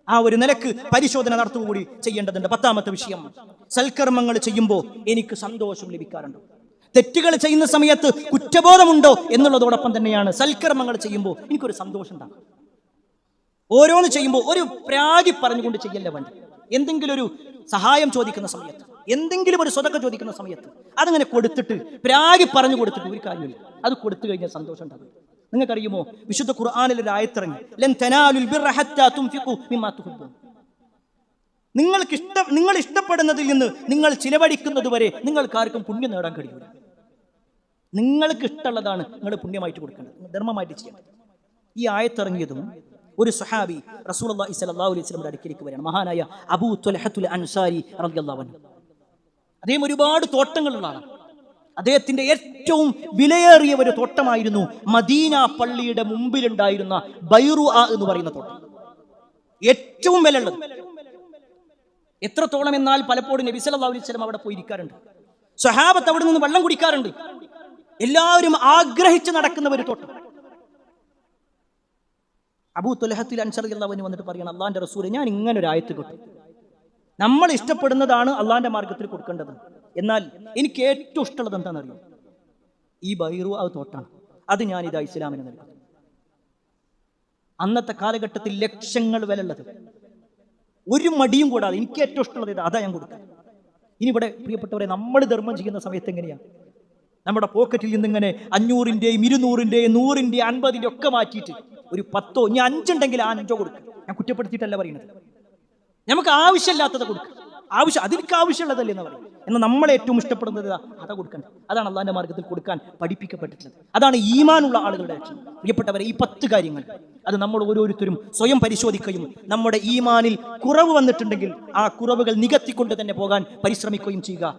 ആ ഒരു നിലക്ക് പരിശോധന നടത്തുകൂടി ചെയ്യേണ്ടതുണ്ട്. 10ാമത്തെ വിഷയം, സൽക്കർമ്മങ്ങൾ ചെയ്യുമ്പോൾ എനിക്ക് സന്തോഷം ലഭിക്കാറുണ്ട്. തെറ്റുകൾ ചെയ്യുന്ന സമയത്ത് കുറ്റബോധമുണ്ടോ എന്നുള്ളതോടൊപ്പം തന്നെയാണ് സൽക്കർമ്മങ്ങൾ ചെയ്യുമ്പോൾ എനിക്കൊരു സന്തോഷം ഉണ്ടാകും. ഓരോന്ന് ചെയ്യുമ്പോൾ ഒരു പ്രാഗി പറഞ്ഞുകൊണ്ട് ചെയ്യല്ല വേണ്ട. എന്തെങ്കിലും ഒരു സഹായം ചോദിക്കുന്ന സമയത്ത്, എന്തെങ്കിലും ഒരു സ്വതക്ക ചോദിക്കുന്ന സമയത്ത് അതങ്ങനെ കൊടുത്തിട്ട് പ്രാഗി പറഞ്ഞു കൊടുത്തിട്ട് ഒരു കാര്യമില്ല. അത് കൊടുത്തു കഴിഞ്ഞാൽ സന്തോഷം ഉണ്ടാകും. നിങ്ങൾക്കറിയുമോ, വിശുദ്ധ ഖുർആനിൽ ഒരു ആയത്തിറങ്ങി, ലൻ തനാലുൽ ബിർറ ഹത്താ തുൻഫിഖു മിമ്മാ തുഹിബ്ബൂൻ. നിങ്ങൾ ഇഷ്ടപ്പെടുന്നതിൽ നിന്ന് നിങ്ങൾ ചിലവഴിക്കുന്നത് വരെ നിങ്ങൾക്ക് ആർക്കും പുണ്യം നേടാൻ കഴിയില്ല. നിങ്ങൾക്ക് ഇഷ്ടമുള്ളതാണ് നിങ്ങൾ പുണ്യമായിട്ട് കൊടുക്കേണ്ടത്, ധർമ്മമായിട്ട് ചെയ്യേണ്ടത്. ഈ ആയത്തിറങ്ങിയതും ഒരു സ്വഹാബി റസൂലുള്ളാഹി സ്വല്ലല്ലാഹു അലൈഹി വസല്ലമയുടെ അടുക്കലേക്ക് വരികയാണ്. മഹാനായ അബൂ ത്വൽഹത്തുൽ അൻസാരി റളിയല്ലാഹു അൻഹു. അദ്ദേഹം ഒരുപാട് തോട്ടങ്ങളുള്ള ആളാണ്. അദ്ദേഹത്തിന്റെ ഏറ്റവും വിലയേറിയ ഒരു തോട്ടമായിരുന്നു മദീന പള്ളിയുടെ മുമ്പിലുണ്ടായിരുന്ന ബൈറുഅ എന്ന് പറയുന്ന തോട്ടം. ഏറ്റവും വിലയുള്ളത്. എത്രത്തോളം എന്നാൽ പലപ്പോഴും നബി സല്ലല്ലാഹു അലൈഹി വസല്ലം അവിടെ പോയി ഇരിക്കാറുണ്ട്. സ്വഹാബത്ത് അവിടെ നിന്ന് വെള്ളം കുടിക്കാറുണ്ട്. എല്ലാവരും ആഗ്രഹിച്ച് നടക്കുന്ന ഒരു തോട്ടം. അബൂ ത്വൽഹത്തുൽ അൻസാരി റളിയല്ലാഹു അൻഹു വന്നിട്ട് പറയണം, അള്ളാഹിന്റെ റസൂലെ, ഞാൻ ഇങ്ങനെ ഒരു ആയത്ത് കിട്ടും, നമ്മൾ ഇഷ്ടപ്പെടുന്നതാണ് അള്ളാഹിന്റെ മാർഗത്തിൽ കൊടുക്കേണ്ടത്, എന്നാൽ എനിക്ക് ഏറ്റവും ഇഷ്ടമുള്ളത് എന്താണെന്നറിയോ, ഈ ബൈറുഅ തോട്ടാണ്. അത് ഞാനിതാ ഇസ്ലാമിന് നൽകും. അന്നത്തെ കാലഘട്ടത്തിൽ ലക്ഷങ്ങൾ വിലയുള്ളത്, ഒരു മടിയും കൂടാതെ എനിക്ക് ഏറ്റവും ഇഷ്ടമുള്ളത് ഇതാ, അതാ ഞാൻ കൊടുക്കുക. ഇനി ഇവിടെ പ്രിയപ്പെട്ടവരെ, നമ്മൾ ധർമ്മം ചെയ്യുന്ന സമയത്ത് എങ്ങനെയാണ്, നമ്മുടെ പോക്കറ്റിൽ നിന്നിങ്ങനെ 500-ന്റെയും 200-ന്റെയും 100-ന്റെയും 50-ന്റെ ഒക്കെ മാറ്റിയിട്ട് ഒരു 10 ഇനി 5 ഉണ്ടെങ്കിൽ ആ 5 കൊടുക്കുക. ഞാൻ കുറ്റപ്പെടുത്തിയിട്ടല്ല പറയുന്നത്, നമുക്ക് ആവശ്യമില്ലാത്തത് കൊടുക്കുക. അതിലേക്ക് ആവശ്യമുള്ളതല്ലേ എന്ന് പറയും. എന്നാൽ നമ്മൾ ഏറ്റവും ഇഷ്ടപ്പെടുന്നത് അതാ കൊടുക്കണ്ട. അതാണ് അള്ളാഹിന്റെ മാർഗത്തിൽ കൊടുക്കാൻ പഠിപ്പിക്കപ്പെട്ടിട്ടുള്ളത്. അതാണ് ഈമാനുള്ള ആളുകളുടെ ലക്ഷ്യം. പ്രിയപ്പെട്ടവരെ, ഈ 10 കാര്യങ്ങൾ അത് നമ്മൾ ഓരോരുത്തരും സ്വയം പരിശോധിക്കുകയും നമ്മുടെ ഈമാനിൽ കുറവ് വന്നിട്ടുണ്ടെങ്കിൽ ആ കുറവുകൾ നികത്തിക്കൊണ്ട് തന്നെ പോകാൻ പരിശ്രമിക്കുകയും ചെയ്യുക.